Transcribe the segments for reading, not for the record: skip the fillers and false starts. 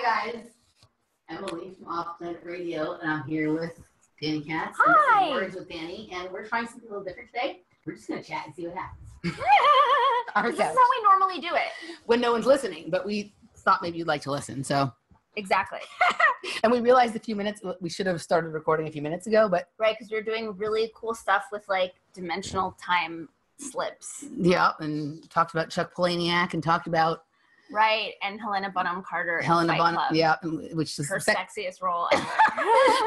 guys. Emily from Off Planet Radio, and I'm here with Dani Katz. Hi. And Words with Dani, and we're trying something a little different today. We're just going to chat and see what happens. This is how we normally do it. When no one's listening, but we thought maybe you'd like to listen, so. Exactly. And we realized we should have started recording a few minutes ago, but. Right, because we're doing really cool stuff with like dimensional time slips. Yeah, and talked about Chuck Palahniuk and talked about. Right, and Helena Bonham Carter in Fight Club. Yeah, which is her sexiest role ever.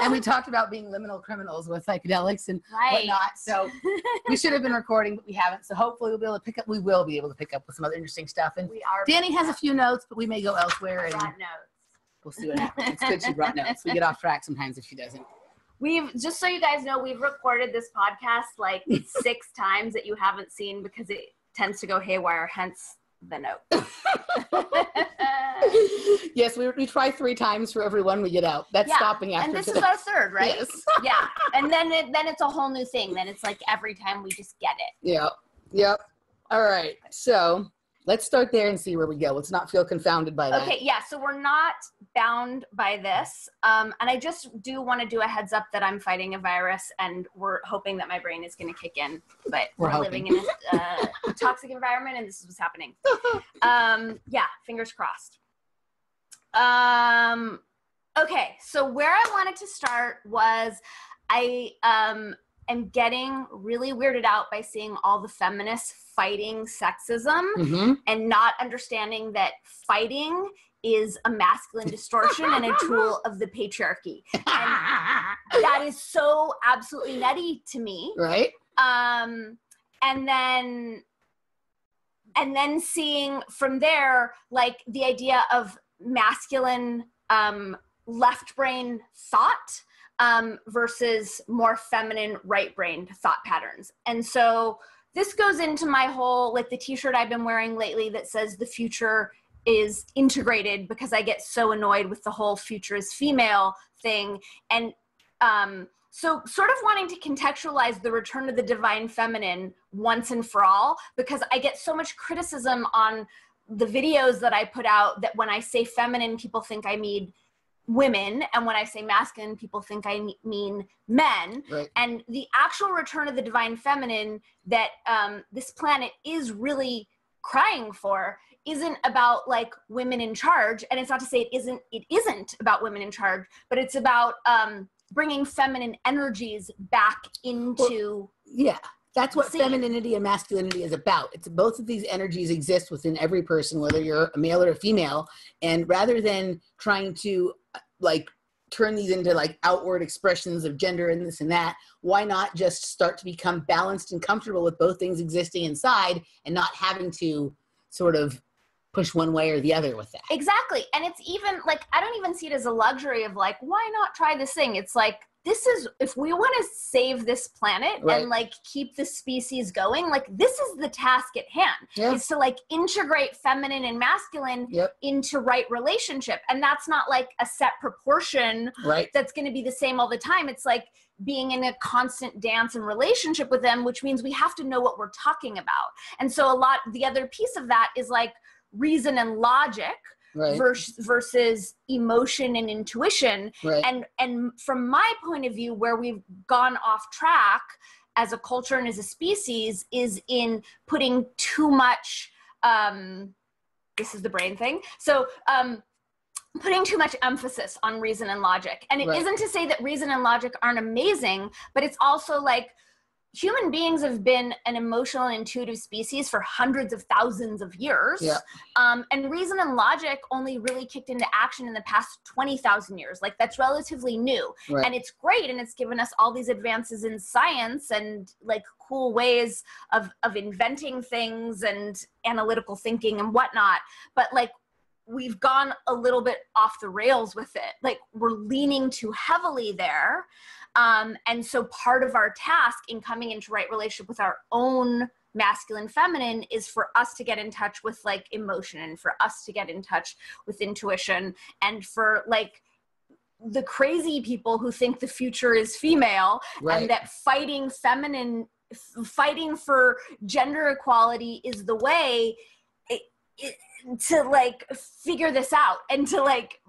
And we talked about being liminal criminals with psychedelics and whatnot. So we should have been recording, but we haven't. So hopefully we'll be able to pick up. We will be able to pick up with some other interesting stuff. And Dani has a few notes, but we may go elsewhere. And brought notes. We'll see what happens. It's good she brought notes. We get off track sometimes if she doesn't. Just so you guys know, we've recorded this podcast like 6 times that you haven't seen because it tends to go haywire. Hence the note. Yes, we try 3 times for every one we get out. That's stopping after and this today. is our 3rd, right? Yes. Yeah, and then it's a whole new thing. Then it's like every time we just get it. Yep. All right, so let's start there and see where we go. Let's not feel confounded by that. Okay, yeah, so we're not bound by this. And I just do want to do a heads up that I'm fighting a virus and we're hoping that my brain is going to kick in. But we're living in a toxic environment and this is what's happening. Yeah, fingers crossed. Okay, so where I wanted to start was I am getting really weirded out by seeing all the feminists fighting sexism and not understanding that fighting is a masculine distortion and a tool of the patriarchy. And that is so absolutely nutty to me. Right. And then seeing from there, like the idea of masculine left brain thought versus more feminine right-brained thought patterns. And so this goes into my whole, like the t-shirt I've been wearing lately that says the future is integrated because I get so annoyed with the whole future is female thing. And so sort of wanting to contextualize the return of the divine feminine once and for all, because I get so much criticism on the videos that I put out that when I say feminine, people think I mean women, and when I say masculine, people think I mean men. Right. And the actual return of the divine feminine that this planet is really crying for isn't about like women in charge. And it's not to say it isn't about women in charge, but it's about bringing feminine energies back into that's what femininity and masculinity is about. It's both of these energies exist within every person, whether you're a male or a female. And rather than trying to like turn these into like outward expressions of gender and this and that, why not just start to become balanced and comfortable with both things existing inside and not having to sort of push one way or the other with that. Exactly. And it's even like, I don't even see it as a luxury of like, why not try this thing? It's like, this is, if we want to save this planet and like keep the species going, like this is the task at hand. Is to like integrate feminine and masculine into right relationship. And that's not like a set proportion that's going to be the same all the time. It's like being in a constant dance and relationship with them, which means we have to know what we're talking about. And so the other piece of that is like reason and logic. Versus emotion and intuition. And from my point of view, where we've gone off track as a culture and as a species is in putting too much, this is the brain thing. So putting too much emphasis on reason and logic. And it isn't to say that reason and logic aren't amazing, but it's also like, human beings have been an emotional and intuitive species for hundreds of thousands of years. And reason and logic only really kicked into action in the past 20,000 years. Like that's relatively new. And it's great. And it's given us all these advances in science and like cool ways of inventing things and analytical thinking and whatnot. But like, we've gone a little bit off the rails with it. Like we're leaning too heavily there. And so part of our task in coming into right relationship with our own masculine feminine is for us to get in touch with like emotion and for us to get in touch with intuition and for like the crazy people who think the future is female and that fighting for gender equality is the way to like figure this out and to like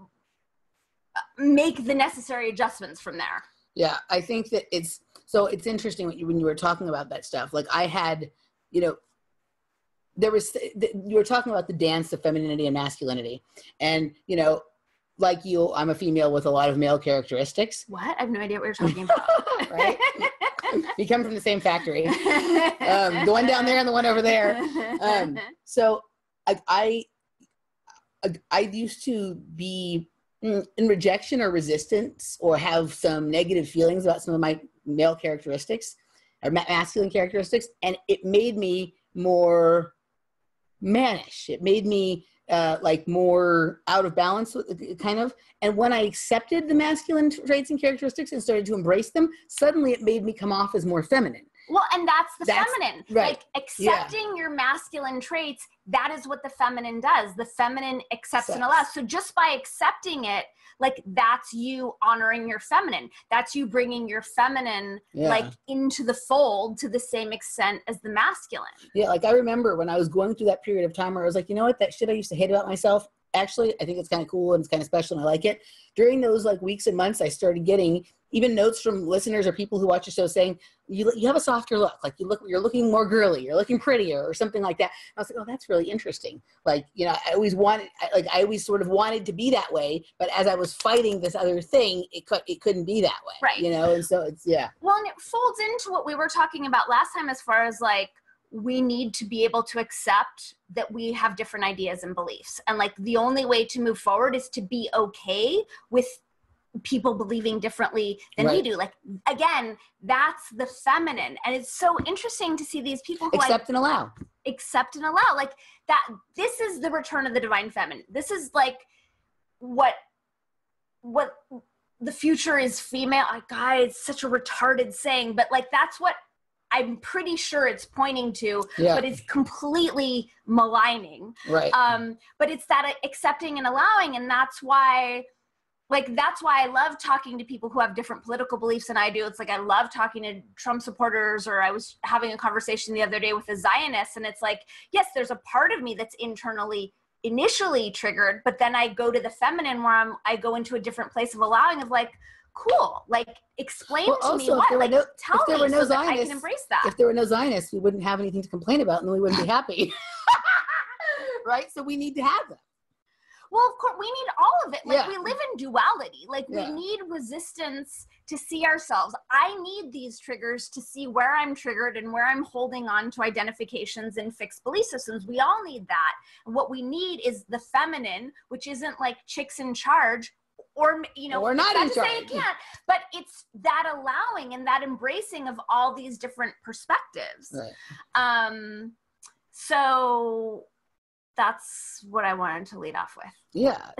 make the necessary adjustments from there. Yeah, I think that it's interesting when you were talking about that stuff. Like I had, you were talking about the dance of femininity and masculinity, and like you, I'm a female with a lot of male characteristics. What? I have no idea what you're talking about. Right? We come from the same factory. The one down there and the one over there. So I used to be in rejection or resistance or have some negative feelings about some of my male characteristics or masculine characteristics. And it made me more mannish. It made me like more out of balance, kind of. And when I accepted the masculine traits and characteristics and started to embrace them, suddenly it made me come off as more feminine. Well, and that's feminine. Right. Like accepting your masculine traits, that is what the feminine does. The feminine accepts and allows. So just by accepting it, like that's you honoring your feminine. That's you bringing your feminine like into the fold to the same extent as the masculine. Yeah, like I remember when I was going through that period of time where I was like, you know what, that shit I used to hate about myself, actually, I think it's kind of cool and it's kind of special and I like it. During those like weeks and months, I started getting even notes from listeners or people who watch the show saying, you have a softer look, like you're looking more girly, you're looking prettier or something like that. And I was like, oh, that's really interesting. Like, I always sort of wanted to be that way, but as I was fighting this other thing, it couldn't be that way. Right. And so it's, Well, and it folds into what we were talking about last time as far as like, we need to be able to accept that we have different ideas and beliefs. And like the only way to move forward is to be okay with people believing differently than we do. Like, again, that's the feminine. And it's so interesting to see these people who accept and allow. Like that, this is the return of the divine feminine. This is like what the future is female. God, it's such a retarded saying, but like, that's what I'm pretty sure it's pointing to, but it's completely maligning. Right. But it's that accepting and allowing. And that's why I love talking to people who have different political beliefs than I do. It's like, I love talking to Trump supporters, or I was having a conversation the other day with a Zionist. And it's like, yes, there's a part of me that's initially triggered, but then I go to the feminine where I go into a different place of allowing, of like, cool, like explain to me what, like tell me so that I can embrace that. If there were no Zionists, we wouldn't have anything to complain about and then we wouldn't be happy. Right? So we need to have them. Well, of course, we need all of it. Like we live in duality. Like we need resistance to see ourselves. I need these triggers to see where I'm triggered and where I'm holding on to identifications and fixed belief systems. We all need that. And what we need is the feminine, which isn't like chicks in charge, or or not in charge. Say it can't, but it's that allowing and that embracing of all these different perspectives. Right. So that's what I wanted to lead off with. Yeah.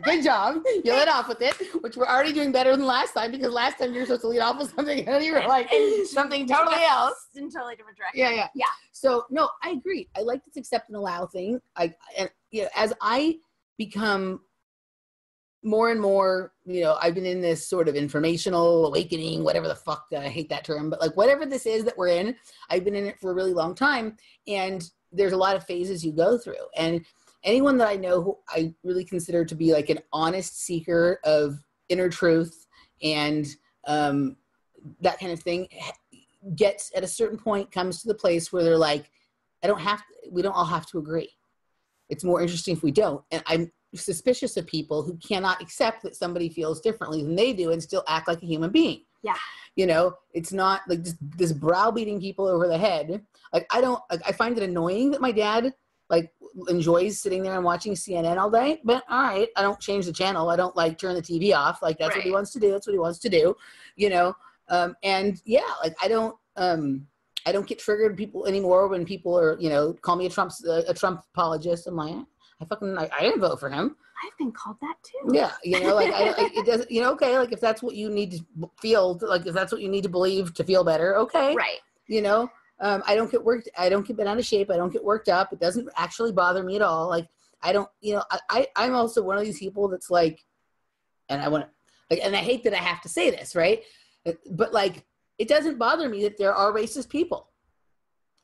Good job. You led off with it, which we're already doing better than last time, because last time you were supposed to lead off with something and you were like something totally else. In totally different direction. Yeah. So no, I agree. I like this accept and allow thing. As I become more and more, I've been in this sort of informational awakening, whatever the fuck, I hate that term, but like whatever this is that we're in, I've been in it for a really long time. And there's a lot of phases you go through. And anyone that I know who I really consider to be like an honest seeker of inner truth and that kind of thing gets at a certain point, comes to the place where they're like, we don't all have to agree. It's more interesting if we don't. And I'm suspicious of people who cannot accept that somebody feels differently than they do and still act like a human being. Yeah. It's not like this browbeating people over the head. Like I find it annoying that my dad like enjoys sitting there and watching CNN all day, but all right, I don't change the channel. I don't like turn the TV off. Like that's what he wants to do. That's what he wants to do, and like I don't get triggered people anymore when people are, call me a Trump apologist. I'm like, I didn't vote for him. I've been called that too. Yeah. It doesn't, okay. Like if that's what you need to feel, like if that's what you need to believe to feel better. Okay. Right. I don't get worked. I don't get bent out of shape. I don't get worked up. It doesn't actually bother me at all. Like I don't, I'm also one of these people that's like, and I want to, like, and I hate that I have to say this, right? But like, it doesn't bother me that there are racist people.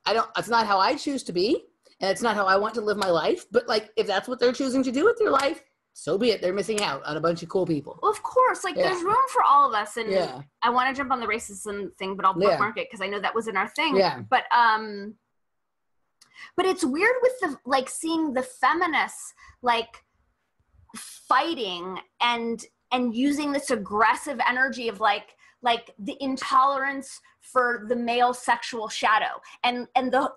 It's not how I choose to be. And it's not how I want to live my life. But like, if that's what they're choosing to do with their life, so be it. They're missing out on a bunch of cool people. Well, of course, like there's room for all of us. And I want to jump on the racism thing, but I'll bookmark it because I know that was in our thing. Yeah. But it's weird with the, like, seeing the feminists, like, fighting and using this aggressive energy of like the intolerance for the male sexual shadow, and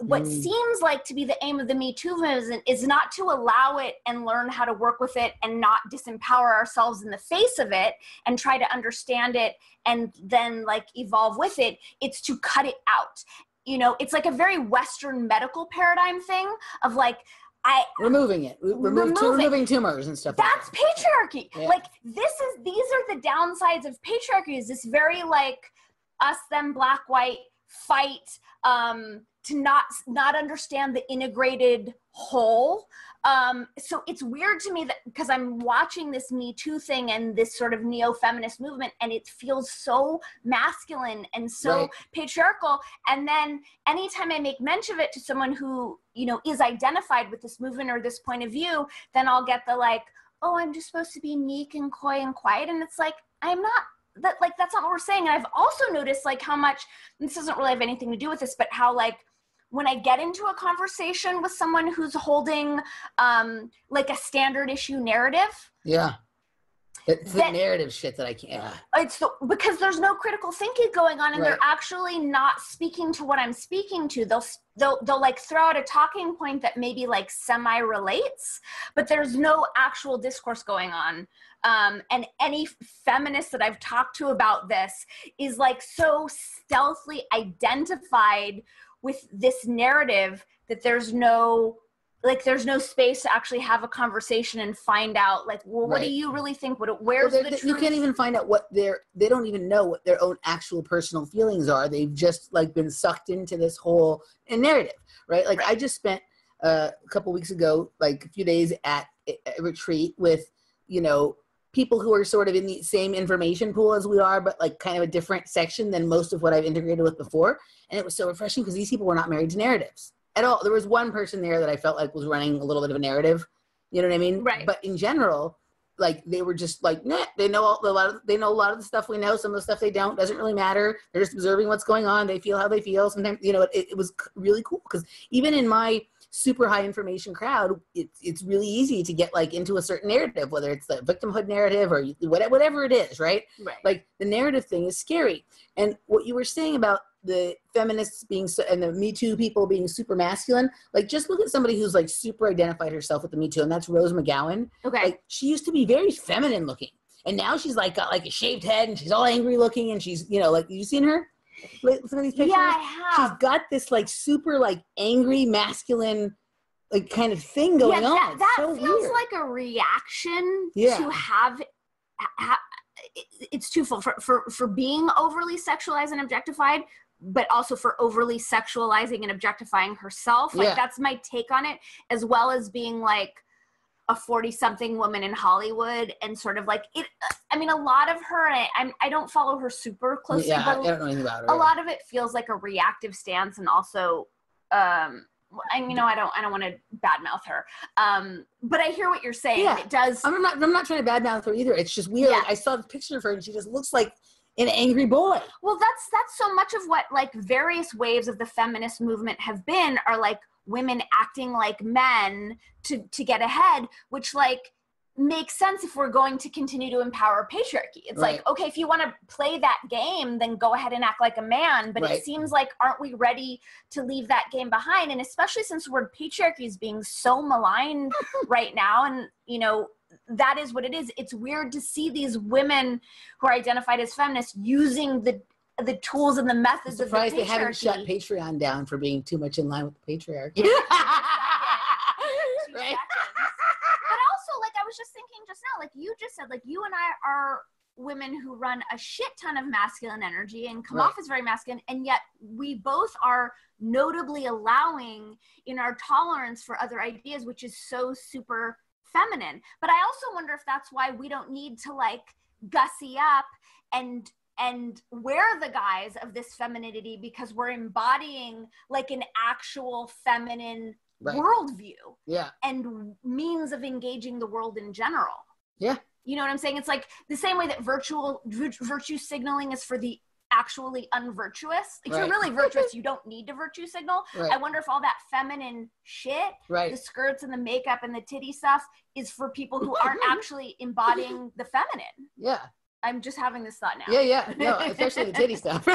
what seems like to be the aim of the Me Too movement is not to allow it and learn how to work with it and not disempower ourselves in the face of it and try to understand it and then like evolve with it. It's to cut it out. You know, it's like a very Western medical paradigm thing of like, removing it, removing tumors and stuff. That's like that. Patriarchy. Yeah. Like these are the downsides of patriarchy. Is this very like us, them, black, white fight to not understand the integrated whole. So it's weird to me that because I'm watching this Me Too thing and this sort of neo-feminist movement, and it feels so masculine and so patriarchal. And then anytime I make mention of it to someone who, you know, is identified with this movement or this point of view, then I'll get the like, oh, I'm just supposed to be meek and coy and quiet. And it's like, I'm not. That, like, that's not what we're saying. And I've also noticed like how much, this doesn't really have anything to do with this, but how like when I get into a conversation with someone who's holding like a standard issue narrative. Yeah. It's the narrative shit that I can't. It's because there's no critical thinking going on, and they're actually not speaking to what I'm speaking to. They'll like throw out a talking point that maybe like semi relates, but there's no actual discourse going on. And any feminist that I've talked to about this is like so stealthily identified with this narrative that there's no space to actually have a conversation and find out like, well, what do you really think? Where's the truth? You can't even find out they don't even know what their own actual personal feelings are. They've just like been sucked into this whole narrative, right? Like I just spent a couple weeks ago, like a few days at a retreat with, you know, people who are sort of in the same information pool as we are, but like kind of a different section than most of what I've integrated with before. And it was so refreshing because these people were not married to narratives at all. There was one person there that I felt like was running a little bit of a narrative, you know what I mean? Right. But in general, like they were just like, nah, they know a lot of the stuff we know. Some of the stuff they don't, doesn't really matter. They're just observing what's going on. They feel how they feel. Sometimes, you know, it was really cool because even in my super high information crowd, it's really easy to get like into a certain narrative, whether it's the victimhood narrative or whatever it is, right? Like the narrative thing is scary. And what you were saying about the feminists being and the Me Too people being super masculine, like just look at somebody who's like super identified herself with the Me Too, and that's Rose McGowan. Okay. Like she used to be very feminine looking, and now she's like got like a shaved head and she's all angry looking, and she's, you know, like, you seen her? Some of these pictures? Yeah, I have. She's got this like super like angry masculine like kind of thing going on. That so feels weird. like a reaction to have it's twofold for being overly sexualized and objectified, but also for overly sexualizing and objectifying herself. Like that's my take on it, as well as being like a 40-something woman in Hollywood and sort of like it. I mean, a lot of her, and I don't follow her super closely, but I don't know anything about her. A lot of it feels like a reactive stance, and also, and you know, I don't want to badmouth her, but I hear what you're saying. Yeah. It does. I'm not trying to badmouth her either. It's just weird. Yeah. Like, I saw the picture of her, and she just looks like an angry boy. Well, that's so much of what like various waves of the feminist movement have been, are like women acting like men to get ahead, which like makes sense if we're going to continue to empower patriarchy. It's like, okay, if you want to play that game, then go ahead and act like a man. But it seems like, aren't we ready to leave that game behind? And especially since the word patriarchy is being so maligned right now, and you know, that is what it is. It's weird to see these women who are identified as feminists using the tools and the methods of the patriarchy. I'm surprised they haven't shut Patreon down for being too much in line with the patriarchy. Right. But also, like, I was just thinking just now, like you just said, like you and I are women who run a shit ton of masculine energy and come off as very masculine, and yet we both are notably allowing in our tolerance for other ideas, which is so super feminine. But I also wonder if that's why we don't need to like gussy up and wear the guise of this femininity, because we're embodying like an actual feminine worldview Yeah. and means of engaging the world in general. Yeah. You know what I'm saying? It's like the same way that virtue signaling is for the actually unvirtuous. If you're really virtuous, you don't need to virtue signal. Right. I wonder if all that feminine shit, the skirts and the makeup and the titty stuff, is for people who aren't actually embodying the feminine. Yeah. I'm just having this thought now. Yeah. No, especially the titty stuff.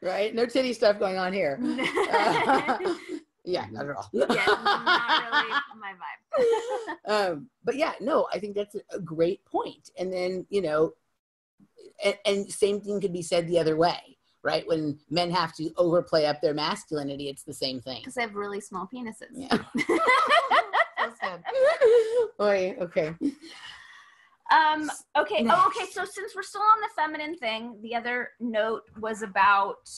Right? No titty stuff going on here. Yeah, not at all. Yeah, not really my vibe. But yeah, no, I think that's a great point. And then, you know, and same thing could be said the other way, right? When men have to overplay up their masculinity, it's the same thing. Because they have really small penises. Yeah. So sad. Oy, okay. Okay. Oh, okay. So since we're still on the feminine thing, the other note was about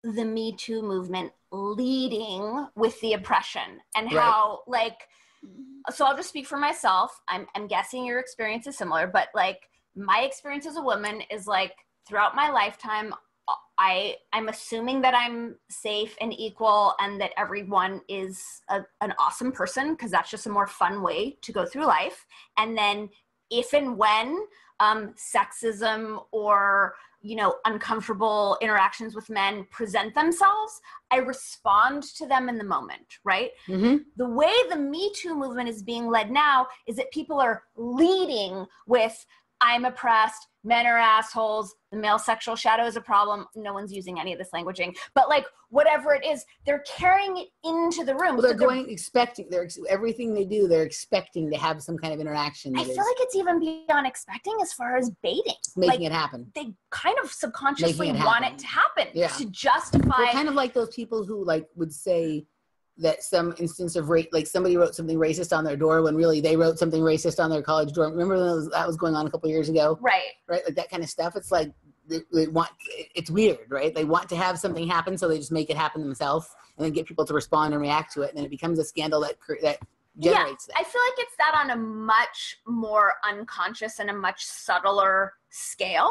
the Me Too movement leading with the oppression and how, like, so I'll just speak for myself. I'm guessing your experience is similar, but like my experience as a woman is like throughout my lifetime, I'm assuming that I'm safe and equal and that everyone is an awesome person, because that's just a more fun way to go through life. And then if and when sexism or, you know, uncomfortable interactions with men present themselves, I respond to them in the moment, right? Mm-hmm. The way the Me Too movement is being led now is that people are leading with, I'm oppressed, men are assholes, the male sexual shadow is a problem. No one's using any of this languaging, but like whatever it is, they're carrying it into the room. Well, everything they do, they're expecting to have some kind of interaction. I feel like it's even beyond expecting as far as baiting. Making it happen. They kind of subconsciously want it to happen to justify. They're kind of like those people who like would say that some instance of rape, like somebody wrote something racist on their door when really they wrote something racist on their college dorm. Remember that was going on a couple of years ago? Right. Like that kind of stuff. It's like they want, it's weird, right? They want to have something happen, so they just make it happen themselves and then get people to respond and react to it. And then it becomes a scandal that generates that. I feel like it's that on a much more unconscious and a much subtler scale,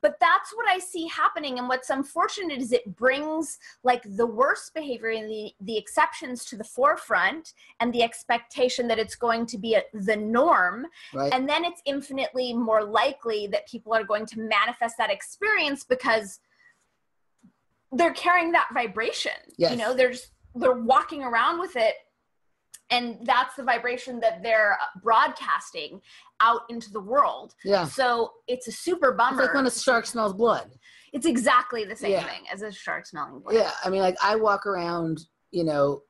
but that's what I see happening. And what's unfortunate is it brings like the worst behavior and the exceptions to the forefront and the expectation that it's going to be the norm. Right. And then it's infinitely more likely that people are going to manifest that experience because they're carrying that vibration. Yes. You know, they're walking around with it. And that's the vibration that they're broadcasting out into the world. Yeah. So it's a super bummer. It's like when a shark smells blood. It's exactly the same thing as a shark smelling blood. Yeah. I mean, like I walk around, you know,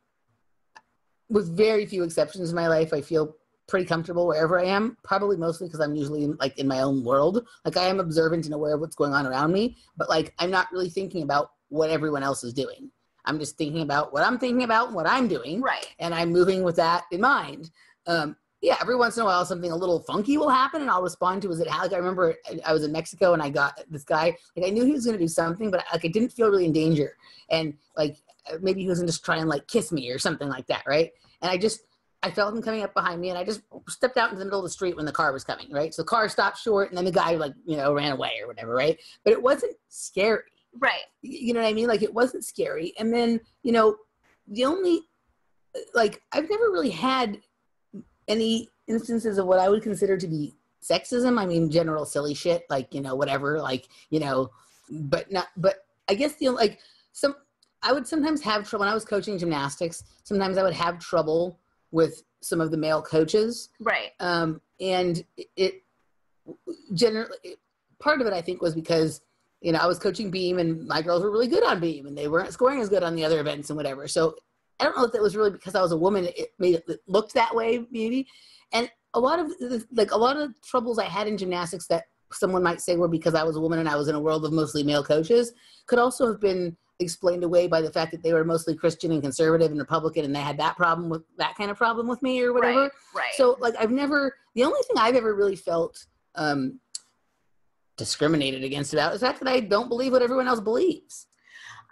with very few exceptions in my life, I feel pretty comfortable wherever I am, probably mostly because I'm usually in my own world. Like I am observant and aware of what's going on around me, but like I'm not really thinking about what everyone else is doing. I'm just thinking about what I'm thinking about and what I'm doing. Right. And I'm moving with that in mind. Every once in a while, something a little funky will happen and I'll respond to, like, I remember I was in Mexico and I got this guy, like I knew he was going to do something, but like I didn't feel really in danger. And like, maybe he was going to just try and like kiss me or something like that. Right. And I felt him coming up behind me and I just stepped out into the middle of the street when the car was coming. Right. So the car stopped short and then the guy like, you know, ran away or whatever. Right. But it wasn't scary. Right. You know what I mean? Like it wasn't scary. And then, you know, the only, like, I've never really had any instances of what I would consider to be sexism. I mean, general silly shit, like, you know, whatever, like, you know, but I guess I would sometimes have trouble when I was coaching gymnastics. Sometimes I would have trouble with some of the male coaches. Right. And it generally, part of it I think was because, you know, I was coaching beam and my girls were really good on beam and they weren't scoring as good on the other events and whatever. So I don't know if that was really because I was a woman, it looked that way maybe. And a lot of troubles I had in gymnastics that someone might say were because I was a woman and I was in a world of mostly male coaches could also have been explained away by the fact that they were mostly Christian and conservative and Republican and they had that kind of problem with me or whatever. Right. So like the only thing I've ever really felt discriminated against about is the fact that I don't believe what everyone else believes.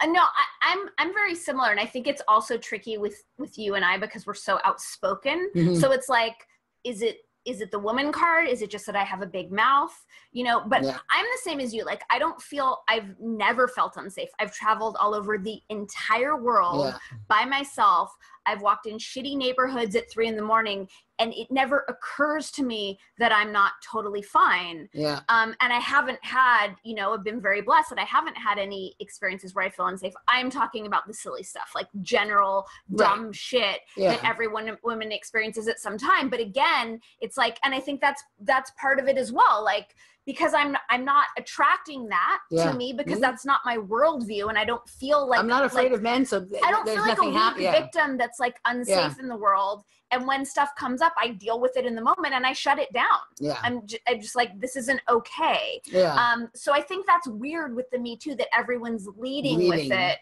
No, I'm very similar, and I think it's also tricky with you and I because we're so outspoken. So it's like, is it is it the woman card? Is it just that I have a big mouth? You know, but Yeah. I'm the same as you. Like, I've never felt unsafe. I've traveled all over the entire world by myself. I've walked in shitty neighborhoods at 3 a.m, and it never occurs to me that I'm not totally fine. Yeah. And I haven't had, you know, I've been very blessed that I haven't had any experiences where I feel unsafe. I'm talking about the silly stuff, like general dumb shit that every woman experiences at some time. But again, it's like, and I think that's part of it as well. Like, because I'm not attracting that to me, because that's not my worldview, and I don't feel like I'm not afraid of men, so I don't feel like a weak victim that's like unsafe in the world. And when stuff comes up, I deal with it in the moment and I shut it down. Yeah, I'm just like, this isn't okay. Yeah. So I think that's weird with the Me Too, that everyone's leading with it.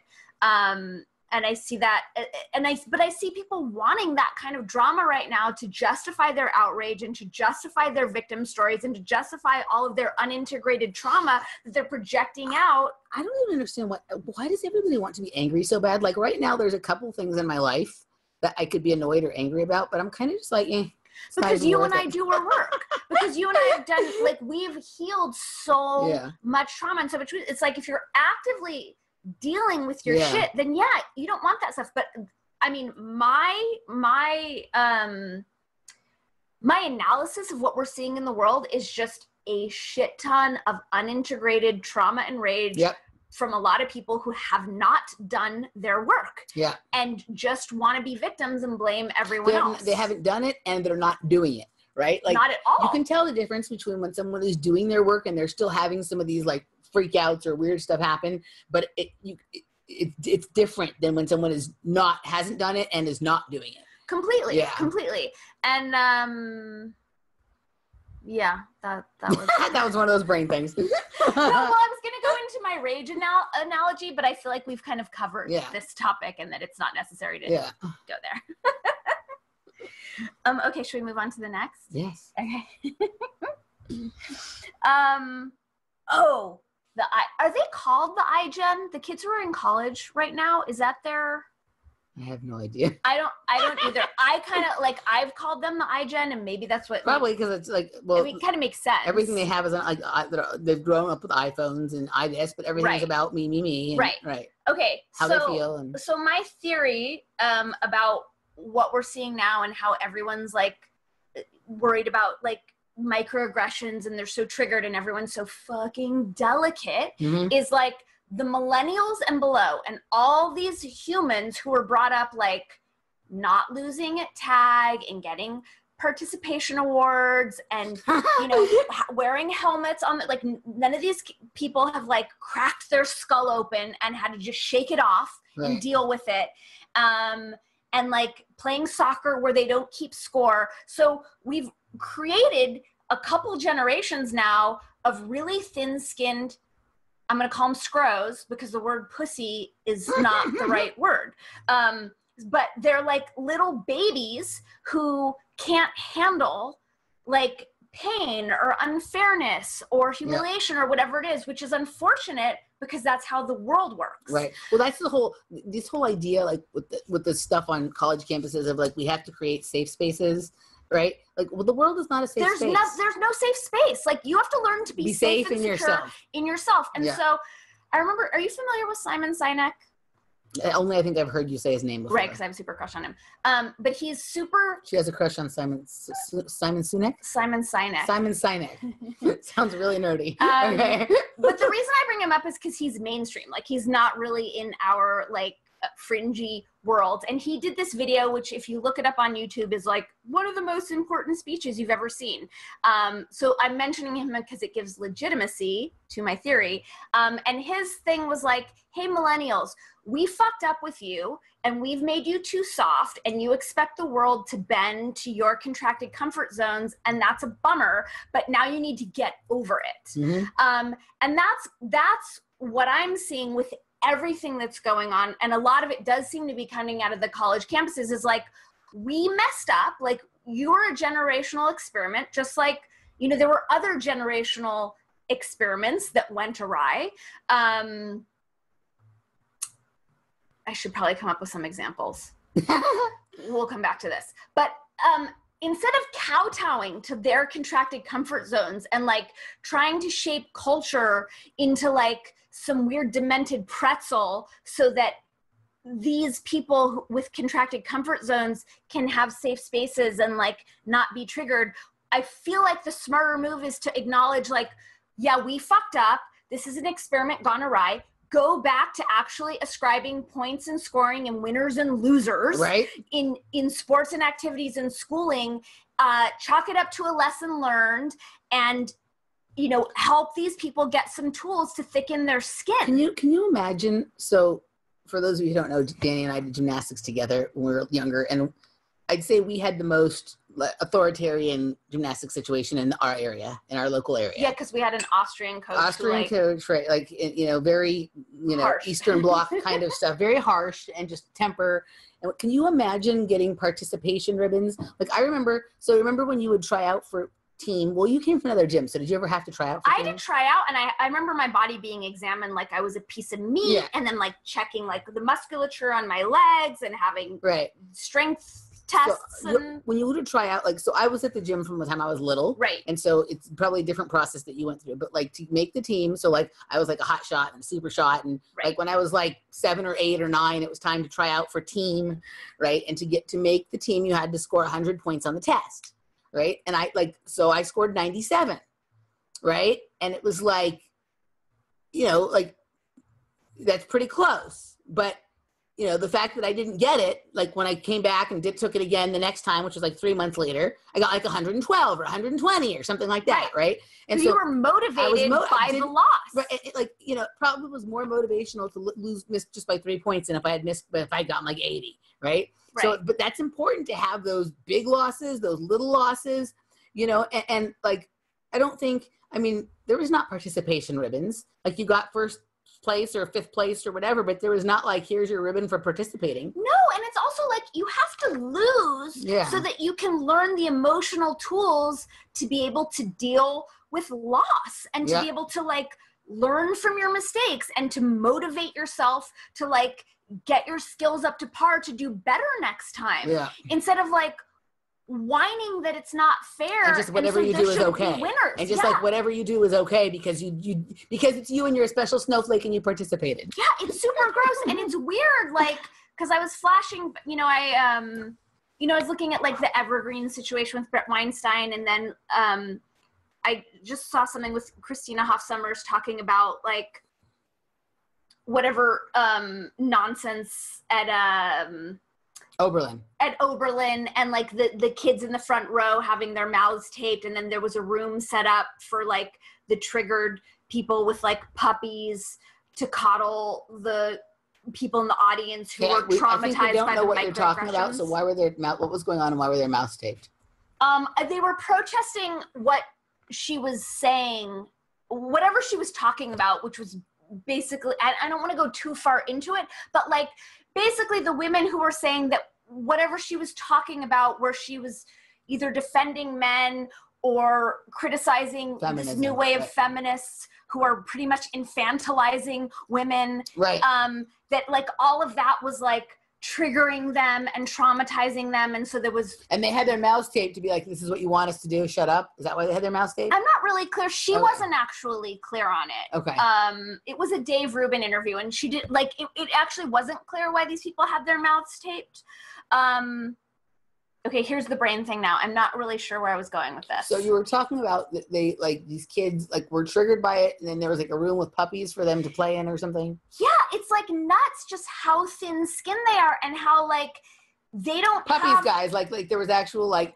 And I see that, but I see people wanting that kind of drama right now to justify their outrage and to justify their victim stories and to justify all of their unintegrated trauma that they're projecting out. I don't even understand why does everybody want to be angry so bad? Like right now, there's a couple things in my life that I could be annoyed or angry about, but I'm kind of just like, because you and I do our work. Because you and I have done, like, we've healed so much trauma and so much. It's like, if you're actively dealing with your shit, then you don't want that stuff. But I mean, my analysis of what we're seeing in the world is just a shit ton of unintegrated trauma and rage from a lot of people who have not done their work and just want to be victims and blame everyone else. They haven't done it and they're not doing it, right? Like, not at all. You can tell the difference between when someone is doing their work and they're still having some of these like freakouts or weird stuff happen, but it's different than when someone hasn't done it and is not doing it. Completely. And that was that was one of those brain things. No, well, I was gonna go into my rage analogy, but I feel like we've kind of covered this topic and that it's not necessary to go there. Okay, should we move on to the next? Yes. Okay. Are they called the iGen? The kids who are in college right now, is that their? I have no idea. I don't either. I kind of like, I've called them the iGen, and maybe that's what. Probably because it's like, well, I mean, it kind of makes sense. Everything they have is on, like, they've grown up with iPhones and iDis, but everything's about me. And, right. Okay. How they feel. And so my theory about what we're seeing now and how everyone's like worried about like microaggressions and they're so triggered and everyone's so fucking delicate is like the millennials and below and all these humans who were brought up like not losing at tag and getting participation awards and wearing helmets on like none of these people have like cracked their skull open and had to just shake it off and deal with it, and like playing soccer where they don't keep score. So we've created a couple generations now of really thin-skinned, I'm going to call them scros because the word pussy is not the right word. But they're like little babies who can't handle like pain or unfairness or humiliation or whatever it is, which is unfortunate because that's how the world works. Right. Well, that's this whole idea, like with the stuff on college campuses of like, we have to create safe spaces. Right? Like, well, the world is not a safe space. There's no safe space. Like, you have to learn to be safe and secure in yourself. And so I remember, are you familiar with Simon Sinek? Only I think I've heard you say his name before. Right, because I have a super crush on him. But he's super... She has a crush on Simon Sinek? Simon Sinek. Simon Sinek. Sounds really nerdy. Okay. But the reason I bring him up is because he's mainstream. Like, he's not really in our, like, fringy world. And he did this video, which if you look it up on YouTube is like one of the most important speeches you've ever seen. So I'm mentioning him because it gives legitimacy to my theory. And his thing was like, hey, millennials, we fucked up with you and we've made you too soft and you expect the world to bend to your contracted comfort zones. And that's a bummer, but now you need to get over it. And that's what I'm seeing with everything that's going on, and a lot of it does seem to be coming out of the college campuses, is like, we messed up. Like, you're a generational experiment, just like, there were other generational experiments that went awry. I should probably come up with some examples. We'll come back to this. But instead of kowtowing to their contracted comfort zones and like trying to shape culture into like some weird demented pretzel so that these people with contracted comfort zones can have safe spaces and like not be triggered, I feel like the smarter move is to acknowledge like, yeah, we fucked up. This is an experiment gone awry. Go back to actually ascribing points and scoring and winners and losers in sports and activities and schooling. Chalk it up to a lesson learned, and you know, help these people get some tools to thicken their skin. Can you imagine? So, for those of you who don't know, Dani and I did gymnastics together when we were younger, and I'd say we had the most authoritarian gymnastics situation in our area, in our local area. Yeah, because we had an Austrian coach. Coach, right? Like, you know, very, you know, harsh. Eastern Bloc kind of stuff, very harsh and just temper. And can you imagine getting participation ribbons? Like, I remember. So remember when you would try out for team? Well, you came from another gym, so did you ever have to try out for team? I did try out, and I remember my body being examined like I was a piece of meat, and then like checking like the musculature on my legs and having strength tests. So when you would try out, like, so I was at the gym from the time I was little, and so it's probably a different process that you went through, but like to make the team, so like I was like a hot shot and a super shot, and like when I was like 7 or 8 or 9, it was time to try out for team, and to make the team, you had to score 100 points on the test, and I so I scored 97, and it was like, you know, like that's pretty close, but you know, the fact that I didn't get it, like when I came back and took it again the next time, which was like 3 months later, I got like 112 or 120 or something like that, And so you were motivated by the loss. Like, you know, probably was more motivational to miss just by 3 points than if I had missed, but if I had gotten like 80, So, but that's important to have those big losses, those little losses, you know, and like, I don't think, I mean, there was not participation ribbons. Like you got first place or 5th place or whatever, but there was not like, here's your ribbon for participating. No, and it's also like you have to lose so that you can learn the emotional tools to be able to deal with loss and to be able to like learn from your mistakes and to motivate yourself to like get your skills up to par to do better next time. Instead of like whining that it's not fair, and just whatever you do is okay, and just like whatever you do is okay because because it's you and you're a special snowflake and you participated. It's super gross and it's weird, like because I was flashing, you know, I was looking at like the Evergreen situation with Brett Weinstein, and then I just saw something with Christina Hoff Sommers talking about like whatever nonsense at Oberlin, and like the kids in the front row having their mouths taped, and then there was a room set up for like the triggered people with like puppies to coddle the people in the audience who were traumatized by the microaggressions. I don't know what you're talking about, so what was going on and why were their mouths taped? They were protesting what she was saying, whatever she was talking about, which was basically, I don't want to go too far into it, but like basically the women who were saying that whatever she was talking about, where she was either defending men or criticizing feminism, this new way of feminists who are pretty much infantilizing women, that like all of that was like triggering them and traumatizing them. And so there was... And they had their mouths taped to be like, this is what you want us to do, shut up? Is that why they had their mouths taped? I'm not really clear. She wasn't actually clear on it. Okay. It was a Dave Rubin interview, and she did, like, it actually wasn't clear why these people had their mouths taped. Okay, here's the brain thing now. I'm not really sure where I was going with this. So you were talking about they like these kids like were triggered by it, and then there was like a room with puppies for them to play in or something. Yeah, it's like nuts just how thin skinned they are and how like they don't puppies guys like there was actual like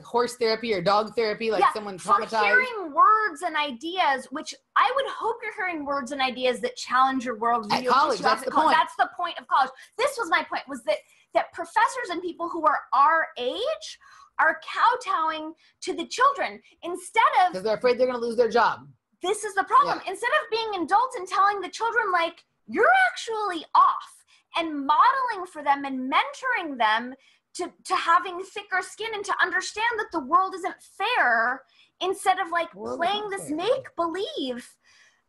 horse therapy or dog therapy, like someone traumatized. For hearing words and ideas, which I would hope you're hearing words and ideas that challenge your worldview. At college, that's the point. That's the point of college. This was my point, was that professors and people who are our age are kowtowing to the children instead of... Because they're afraid they're going to lose their job. This is the problem. Yeah. Instead of being adults and telling the children, like, you're actually off, and modeling for them and mentoring them to having thicker skin and to understand that the world isn't fair, instead of, like, playing this make-believe,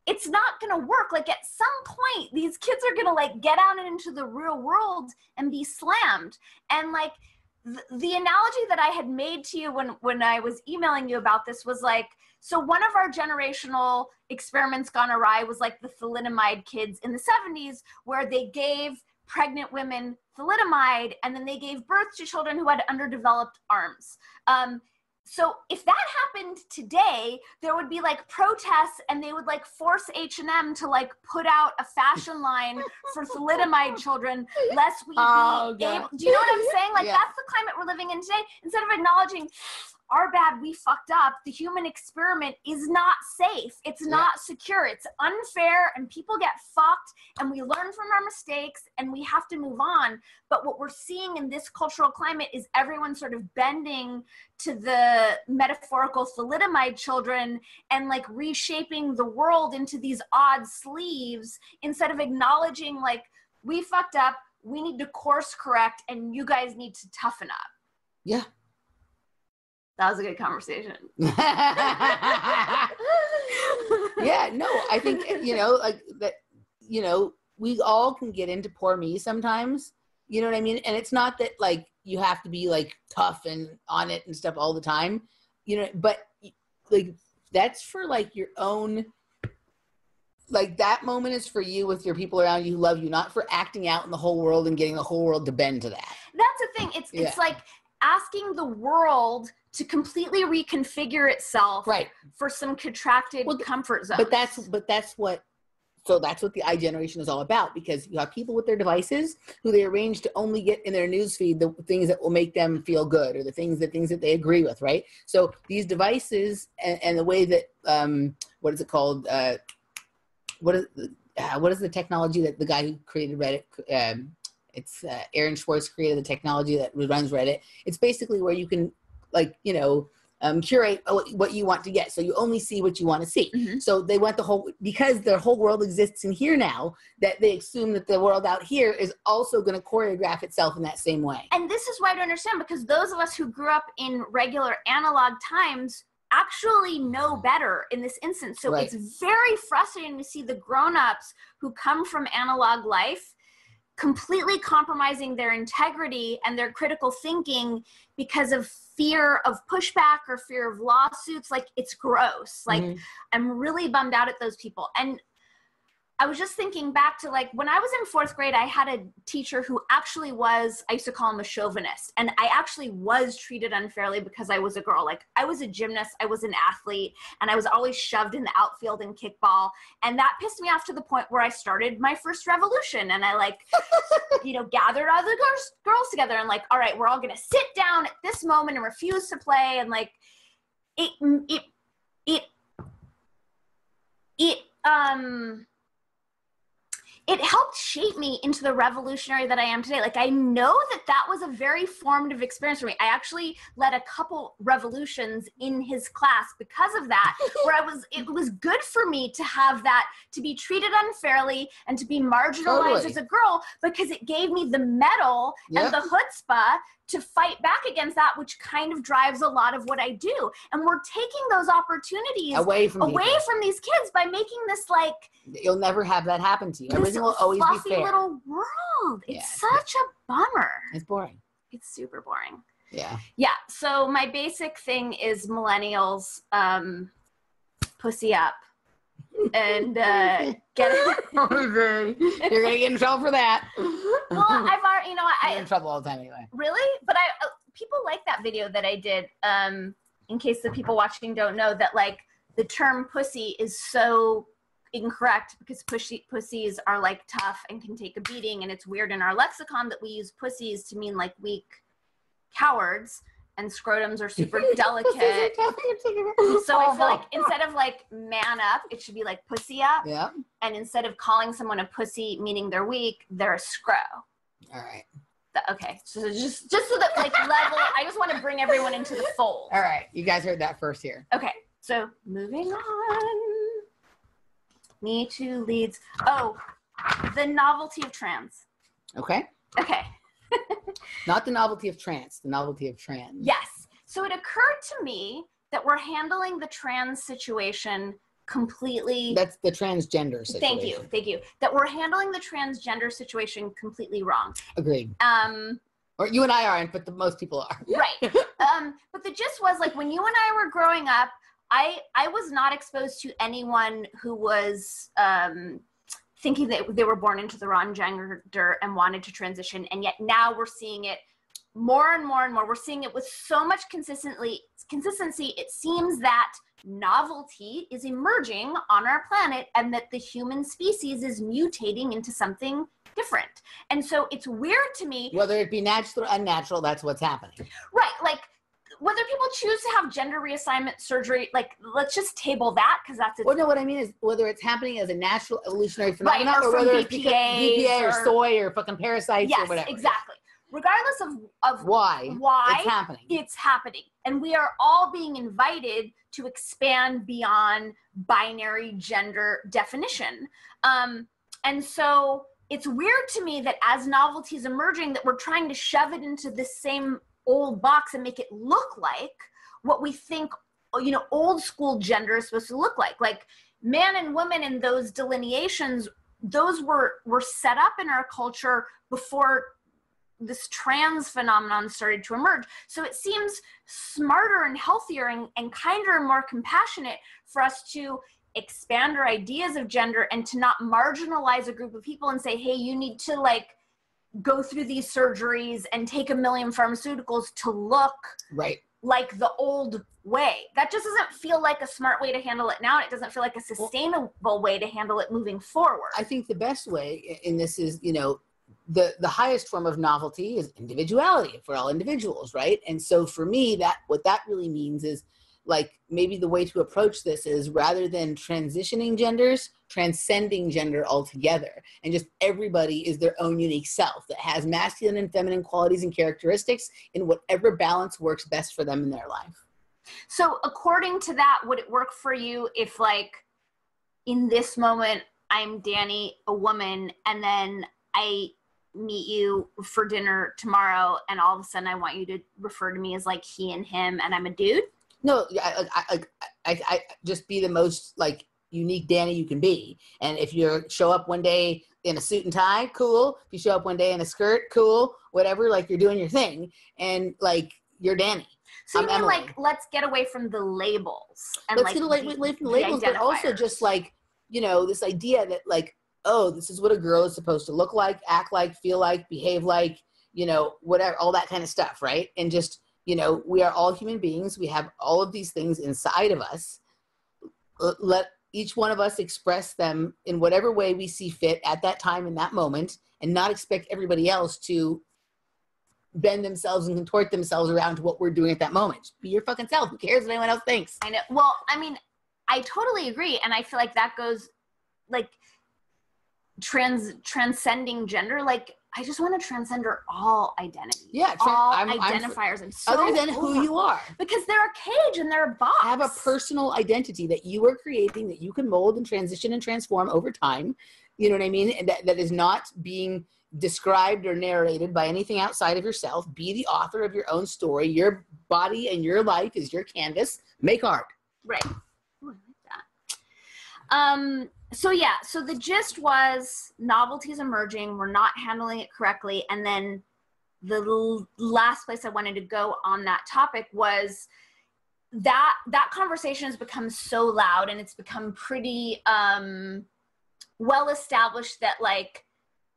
it's not going to work. Like, at some point, these kids are going to, like, get out into the real world and be slammed. And, like, the analogy that I had made to you when I was emailing you about this was like, so one of our generational experiments gone awry was like the thalidomide kids in the 70s, where they gave pregnant women thalidomide and then they gave birth to children who had underdeveloped arms. So if that happened today, there would be like protests and they would like force H&M to like put out a fashion line for thalidomide children, lest we be able, do you know what I'm saying? Like that's the climate we're living in today. Instead of acknowledging our bad, we fucked up, the human experiment is not safe. It's not secure. It's unfair and people get fucked and we learn from our mistakes and we have to move on. But what we're seeing in this cultural climate is everyone sort of bending to the metaphorical thalidomide children and like reshaping the world into these odd sleeves instead of acknowledging like, we fucked up, we need to course correct and you guys need to toughen up. Yeah. That was a good conversation. Yeah, no, I think, you know, like that, you know, we all can get into poor me sometimes, you know what I mean? And it's not that like you have to be like tough and on it and stuff all the time, you know, but like that's for like your own, like that moment is for you with your people around you who love you, not for acting out in the whole world and getting the whole world to bend to that. That's the thing. It's like asking the world to completely reconfigure itself for some contracted comfort zone. But that's what the I generation is all about, because you have people with their devices who they arrange to only get in their newsfeed the things that will make them feel good, or the things that they agree with, right? So these devices and the way that what is it called? What is the technology that the guy who created Reddit? It's Aaron Schwartz created the technology that runs Reddit. It's basically where you can, like, you know, curate what you want to get. So you only see what you want to see. Mm-hmm. So they want because their whole world exists in here now, that they assume that the world out here is also going to choreograph itself in that same way. And this is why I don't understand, because those of us who grew up in regular analog times actually know better in this instance. So it's very frustrating to see the grown-ups who come from analog life completely compromising their integrity and their critical thinking because of fear of pushback or fear of lawsuits. Like, it's gross. Like, I'm really bummed out at those people. And I was just thinking back to, like, when I was in 4th grade, I had a teacher who actually was, I used to call him a chauvinist. And I actually was treated unfairly because I was a girl. Like, I was a gymnast, I was an athlete, and I was always shoved in the outfield in kickball. And that pissed me off to the point where I started my first revolution. And I, like, you know, gathered all the girls together and, like, all right, we're all going to sit down at this moment and refuse to play. And, like, it helped shape me into the revolutionary that I am today. Like, I know that was a very formative experience for me. I actually led a couple revolutions in his class because of that, where it was good for me to have that, to be treated unfairly and to be marginalized as a girl, because it gave me the mettle and the chutzpah to fight back against that, which kind of drives a lot of what I do. And we're taking those opportunities away from these kids by making this, like, you'll never have that happen to you. Everything will always be fair. Little world. It's such a bummer. It's boring. It's super boring. Yeah. Yeah. So my basic thing is millennials, pussy up. And get it. You're gonna get in trouble for that. Well, I've already, you know, I get in trouble all the time anyway. Really? But people like that video that I did. In case the people watching don't know, that, like, the term pussy is so incorrect because pussies are, like, tough and can take a beating, and it's weird in our lexicon that we use pussies to mean, like, weak cowards. And scrotums are super delicate. So I feel like instead of, like, man up, it should be like pussy up. Yeah. And instead of calling someone a pussy, meaning they're weak, they're a scro. All right. Okay. So just so that, like, level, I just want to bring everyone into the fold. All right. You guys heard that first here. Okay. So moving on. Me Too leads. Oh, the novelty of trans. Okay. Okay. Not the novelty of trans, the novelty of trans. Yes. So it occurred to me that we're handling the trans situation completely. That's the transgender situation. Thank you. That we're handling the transgender situation completely wrong. Agreed. Or you and I aren't, but most people are. Right. But the gist was, like, when you and I were growing up, I was not exposed to anyone who was thinking that they were born into the wrong gender and wanted to transition. And yet now we're seeing it more and more and more. We're seeing it with so much consistency. It seems that novelty is emerging on our planet and that the human species is mutating into something different. And so it's weird to me. Whether it be natural or unnatural, that's what's happening. Right. Like, whether people choose to have gender reassignment surgery, like, let's just table that, because that's it. Well, no, what I mean is whether it's happening as a natural evolutionary phenomenon, right, or whether it's BPA or soy or fucking parasites or whatever. Yes, exactly. Regardless of why it's happening. And we are all being invited to expand beyond binary gender definition. And so it's weird to me that as novelty is emerging, that we're trying to shove it into this same old box and make it look like what we think, you know, old school gender is supposed to look like. Like, man and woman in those delineations, those were set up in our culture before this trans phenomenon started to emerge. So it seems smarter and healthier and kinder and more compassionate for us to expand our ideas of gender and to not marginalize a group of people and say, hey, you need to, like, go through these surgeries and take 1 million pharmaceuticals to look right like the old way. That just doesn't feel like a smart way to handle it now. And it doesn't feel like a sustainable way to handle it moving forward. I think the best way in this is, you know, the highest form of novelty is individuality for all individuals, right? And so for me, what that really means is, like, maybe the way to approach this is, rather than transitioning genders, transcending gender altogether. And just everybody is their own unique self that has masculine and feminine qualities and characteristics in whatever balance works best for them in their life. So according to that, would it work for you if, like, in this moment, I'm Dani, a woman, and then I meet you for dinner tomorrow, and all of a sudden I want you to refer to me as, like, he and him, and I'm a dude? No, I just be the most, like, unique Dani you can be. And if you show up one day in a suit and tie, cool. If you show up one day in a skirt, cool. Whatever, like, you're doing your thing, and, like, you're Dani. So you mean, like, let's get away from the labels, and let's get away from the labels, but also just, like, you know, this idea that, like, oh, this is what a girl is supposed to look like, act like, feel like, behave like, you know, whatever, all that kind of stuff, right? And just, you know, we are all human beings. We have all of these things inside of us. Let each one of us express them in whatever way we see fit at that time, in that moment, and not expect everybody else to bend themselves and contort themselves around to what we're doing at that moment. Be your fucking self. Who cares what anyone else thinks? I know. Well, I mean, I totally agree. And I feel like that goes, like, transcending gender. Like, I just want to transcend all identities. Yeah, all identifiers. And so other than who you are. Because they're a cage and they're a box. Have a personal identity that you are creating, that you can mold and transition and transform over time. You know what I mean? And that is not being described or narrated by anything outside of yourself. Be the author of your own story. Your body and your life is your canvas. Make art. Right. Ooh, I like that. So yeah, so the gist was novelty is emerging. We're not handling it correctly. And then the last place I wanted to go on that topic was that conversation has become so loud, and it's become pretty well established that, like,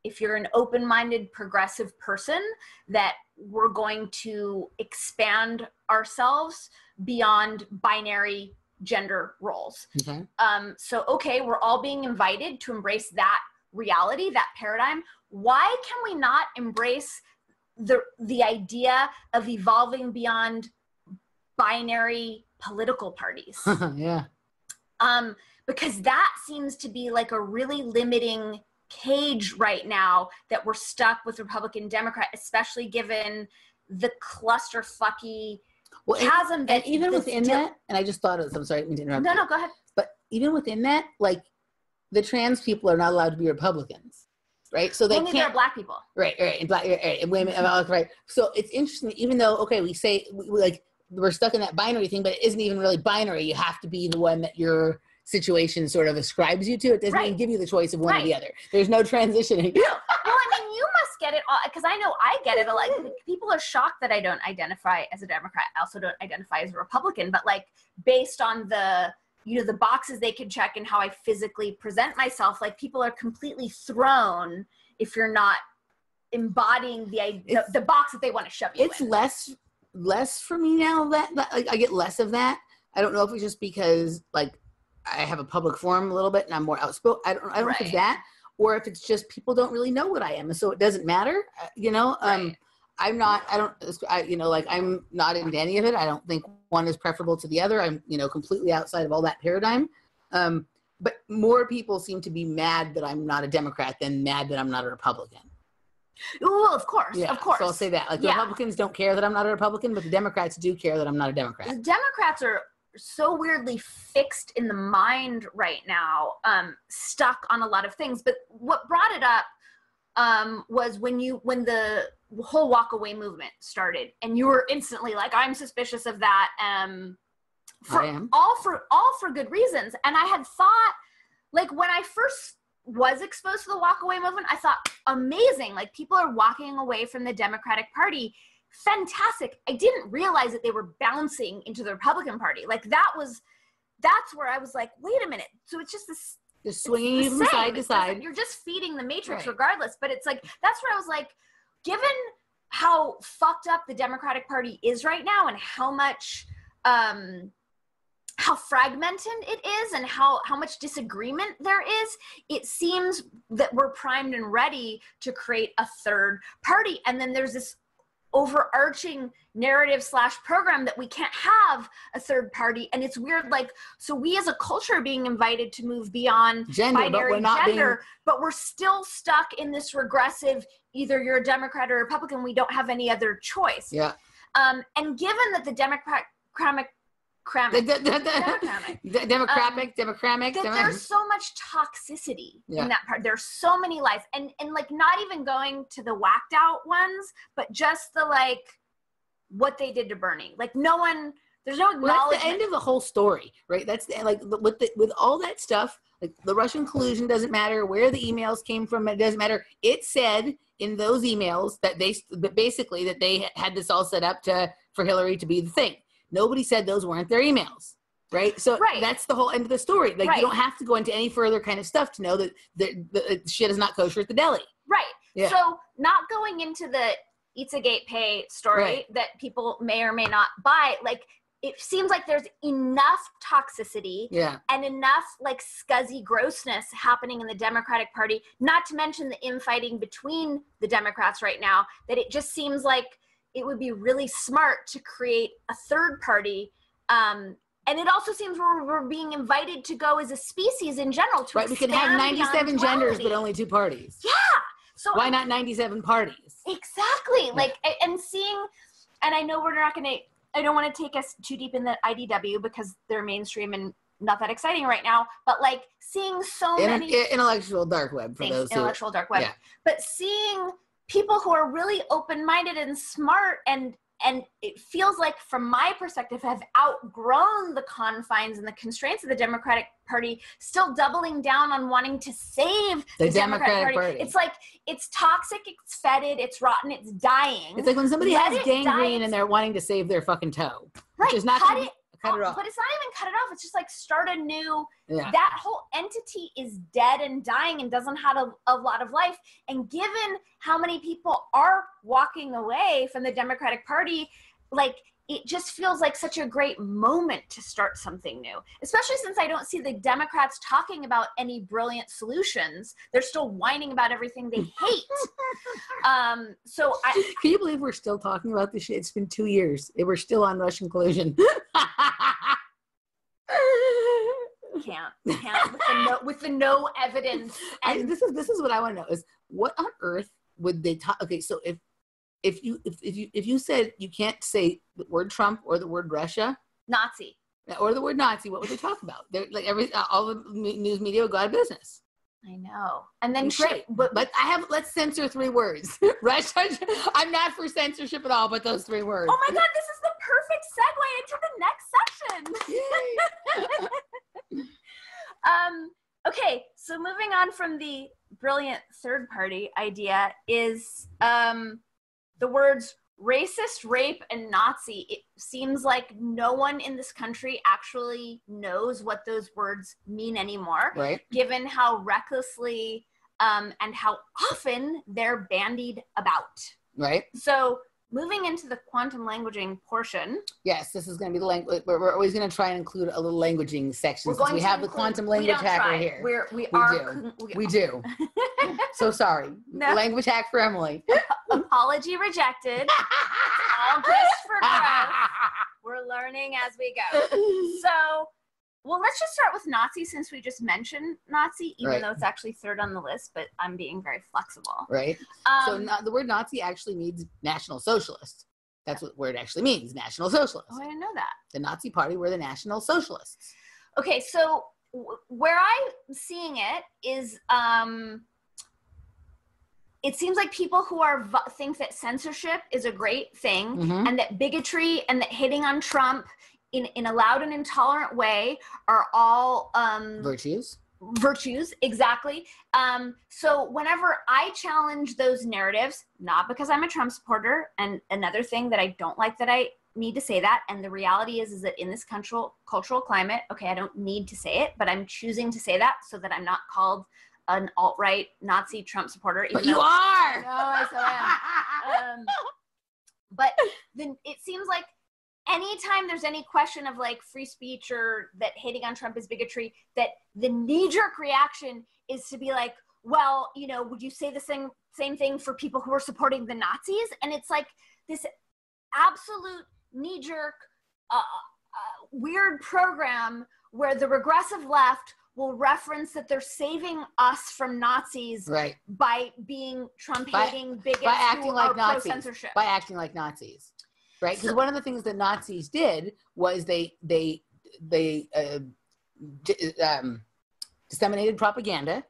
if you're an open-minded progressive person, that we're going to expand ourselves beyond binary gender roles. Okay. So, okay, we're all being invited to embrace that reality, that paradigm. Why can we not embrace the idea of evolving beyond binary political parties? Yeah. Because that seems to be, like, a really limiting cage right now, that we're stuck with Republican, Democrat, especially given the clusterfucky chasm that even within that, and I just thought of, I'm sorry, I didn't mean to interrupt. No, go ahead. But even within that, like, the trans people are not allowed to be Republicans, right? So they only can't. They're black people, right, and black, right, and women, right. So it's interesting, even though, okay, we say like we're stuck in that binary thing, but it isn't even really binary. You have to be the one that your situation sort of ascribes you to. It doesn't even give you the choice of one or the other. There's no transitioning. Well, I mean, you must get it all, because I know I get it a lot. People are shocked that I don't identify as a Democrat. I also don't identify as a Republican, but like based on the, you know, the boxes they can check and how I physically present myself, like people are completely thrown if you're not embodying the box that they want to shove you it's in. less for me now that like, I get less of that. I don't know if it's just because like I have a public forum a little bit and I'm more outspoken. I don't know if it's that, or if it's just people don't really know what I am, and so it doesn't matter, you know. I'm not into any of it. I don't think one is preferable to the other. I'm, you know, completely outside of all that paradigm. But more people seem to be mad that I'm not a Democrat than mad that I'm not a Republican. Well, of course, of course. So I'll say that. Like the Republicans don't care that I'm not a Republican, but the Democrats do care that I'm not a Democrat. The Democrats are so weirdly fixed in the mind right now, stuck on a lot of things. But what brought it up was when the whole walk away movement started, and you were instantly like, I'm suspicious of that. All for good reasons. And I had thought, like, when I first was exposed to the walk away movement, I thought, amazing, like people are walking away from the Democratic Party. Fantastic. I didn't realize that they were bouncing into the Republican Party. Like that's where I was like, wait a minute. So it's just this, just swinging you from side to side. You're just feeding the matrix regardless. But it's like, that's where I was like, given how fucked up the Democratic Party is right now and how much, how fragmented it is and how much disagreement there is, it seems that we're primed and ready to create a third party. And then there's this overarching narrative / program that we can't have a third party. And it's weird, like, so we as a culture are being invited to move beyond binary gender, but we're still stuck in this regressive, either you're a Democrat or a Republican, we don't have any other choice. Yeah. And given that the Democratic there's so much toxicity in that part. There's so many lies, and like not even going to the whacked out ones, but just the like what they did to Bernie. Like no one, there's no acknowledgement. Well, that's the end of the whole story, right? That's the, like with all that stuff. Like the Russian collusion doesn't matter, where the emails came from, it doesn't matter. It said in those emails that basically that they had this all set up for Hillary to be the thing. Nobody said those weren't their emails, right? So that's the whole end of the story. Like you don't have to go into any further kind of stuff to know that the shit is not kosher at the deli. Right. Yeah. So not going into the Pizzagate pay story that people may or may not buy, like it seems like there's enough toxicity and enough like scuzzy grossness happening in the Democratic Party, not to mention the infighting between the Democrats right now, that it just seems like it would be really smart to create a third party. And it also seems we're being invited to go as a species in general to we can have 97 genders, but only 2 parties. Yeah. So why not 97 parties? Exactly. Like, and seeing, and I know I don't want to take us too deep in the IDW because they're mainstream and not that exciting right now, but like seeing so many intellectual dark web for those intellectual dark web, but seeing people who are really open-minded and smart and it feels like from my perspective have outgrown the confines and the constraints of the Democratic Party, still doubling down on wanting to save the Democratic Party. It's like, it's toxic, it's fetid, it's rotten, it's dying. It's like when somebody has gangrene and they're wanting to save their fucking toe. Right. Which is not cut it off. But it's not even cut it off. It's just like start a new, that whole entity is dead and dying and doesn't have a lot of life. And given how many people are walking away from the Democratic Party, like it just feels like such a great moment to start something new, especially since I don't see the Democrats talking about any brilliant solutions. They're still whining about everything they hate. So can you believe we're still talking about this shit? It's been 2 years. We're still on Russian collusion. Can't with the no evidence. And this is what I want to know is what on earth would they talk? Okay, so if you said you can't say the word Trump or the word Russia, Nazi, or the word Nazi, what would they talk about? They're like all the news media would go out of business. I know. And then but let's censor 3 words. Russia. I'm not for censorship at all, but those 3 words. Oh my God, this is the perfect segue into the next section. Okay, so moving on from the brilliant third-party idea is the words racist, rape, and Nazi. It seems like no one in this country actually knows what those words mean anymore, right? Given how recklessly and how often they're bandied about. Right. So moving into the quantum languaging portion. Yes, this is going to be the language. We're always going to try and include a little languaging section since we have the quantum language hacker here. We do. So sorry. No. Language hack for Emily. Apology rejected. All just for growth. We're learning as we go. So, well, let's just start with Nazi since we just mentioned Nazi, even though it's actually third on the list, but I'm being very flexible. Right. So the word Nazi actually means National Socialist. That's what the word actually means, National Socialist. Oh, I didn't know that. The Nazi Party were the National Socialists. Okay, so where I'm seeing it is it seems like people who think that censorship is a great thing and that bigotry and that hitting on Trump in a loud and intolerant way are all virtues, exactly. So whenever I challenge those narratives, not because I'm a Trump supporter, and another thing that I don't like that I need to say that, and the reality is that in this cultural climate, okay, I don't need to say it, but I'm choosing to say that so that I'm not called an alt-right Nazi Trump supporter. Even but you are! No, I so am. But then it seems like anytime there's any question of like free speech or that hating on Trump is bigotry, that the knee-jerk reaction is to be like, well, you know, would you say the same thing for people who are supporting the Nazis? And it's like this absolute knee-jerk weird program where the regressive left will reference that they're saving us from Nazis by being Trump-hating bigots by acting who like are Nazis, pro-censorship. By acting like Nazis, right? Because one of the things that Nazis did was they disseminated propaganda,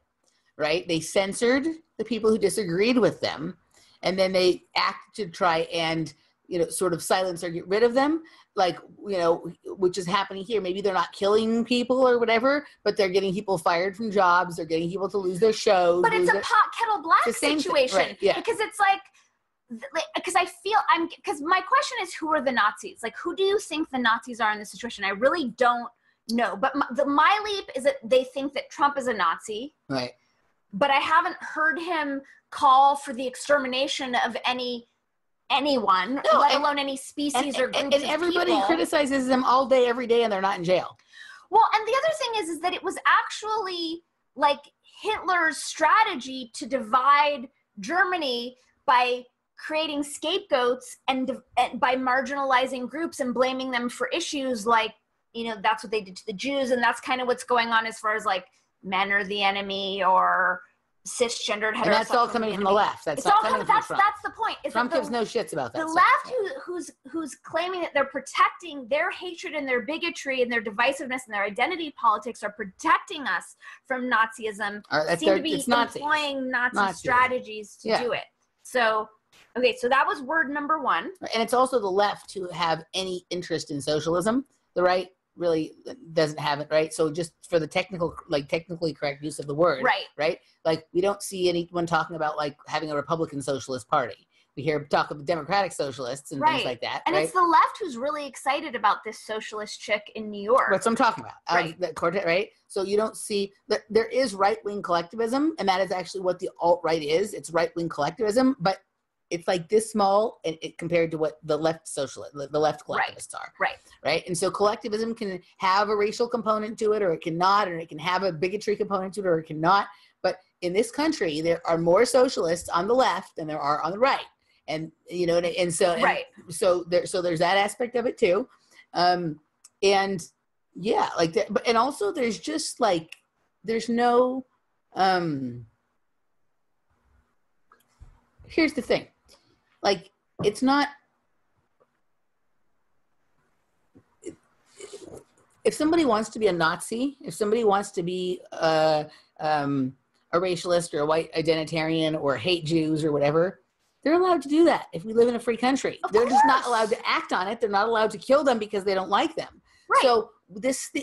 right? They censored the people who disagreed with them, and then they acted to try and, you know, sort of silence or get rid of them, like, you know, which is happening here. Maybe they're not killing people or whatever, but they're getting people fired from jobs. They're getting people to lose their shows. But it's a pot kettle black situation. Right, yeah. Because it's like, because I feel because my question is, who are the Nazis? Like, who do you think the Nazis are in this situation? I really don't know. But my leap is that they think that Trump is a Nazi. Right. But I haven't heard him call for the extermination of anyone, let alone any species or groups and everybody criticizes them all day, every day, and they're not in jail. Well, and the other thing is that it was actually like Hitler's strategy to divide Germany by creating scapegoats and by marginalizing groups and blaming them for issues like, you know, that's what they did to the Jews, and that's kind of what's going on as far as like men are the enemy or cisgendered heterosexual. And that's all coming from the left. That's the point. Trump gives no shits about that. The left who's claiming that they're protecting their hatred and their bigotry and their divisiveness and their identity politics are protecting us from Nazism seem to be employing Nazi strategies to do it. So, okay, so that was word number one. And it's also the left who have any interest in socialism. The right really doesn't have it, right? So just for the technically correct use of the word, right? Like, we don't see anyone talking about like having a Republican Socialist Party. We hear talk of Democratic Socialists and things like that. And it's the left who's really excited about this socialist chick in New York. That's what I'm talking about. Right. So you don't see that there is right-wing collectivism, and that is actually what the alt-right is. It's right-wing collectivism, but it's like this small and compared to what the left collectivists are. Right. And so collectivism can have a racial component to it, or it cannot, or it can have a bigotry component to it, or it cannot. But in this country, there are more socialists on the left than there are on the right. And, you know, and so, so there's that aspect of it too. And yeah, like that. But, and also there's just like, there's no, here's the thing. Like, it's not, if somebody wants to be a Nazi, if somebody wants to be a racialist or a white identitarian or hate Jews or whatever, they're allowed to do that if we live in a free country. They're just not allowed to act on it. They're not allowed to kill them because they don't like them. Right. So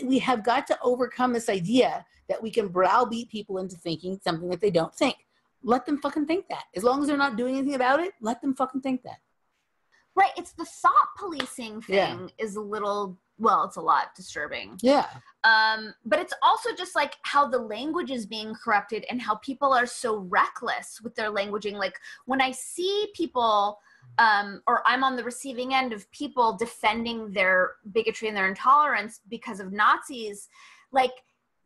we have got to overcome this idea that we can browbeat people into thinking something that they don't think. let them fucking think that. As long as they're not doing anything about it, let them fucking think that. Right. It's the thought policing thing is a little, well, it's a lot disturbing. Yeah. But it's also just like how the language is being corrupted and how people are so reckless with their languaging. Like when I see people, or I'm on the receiving end of people defending their bigotry and their intolerance because of Nazis, like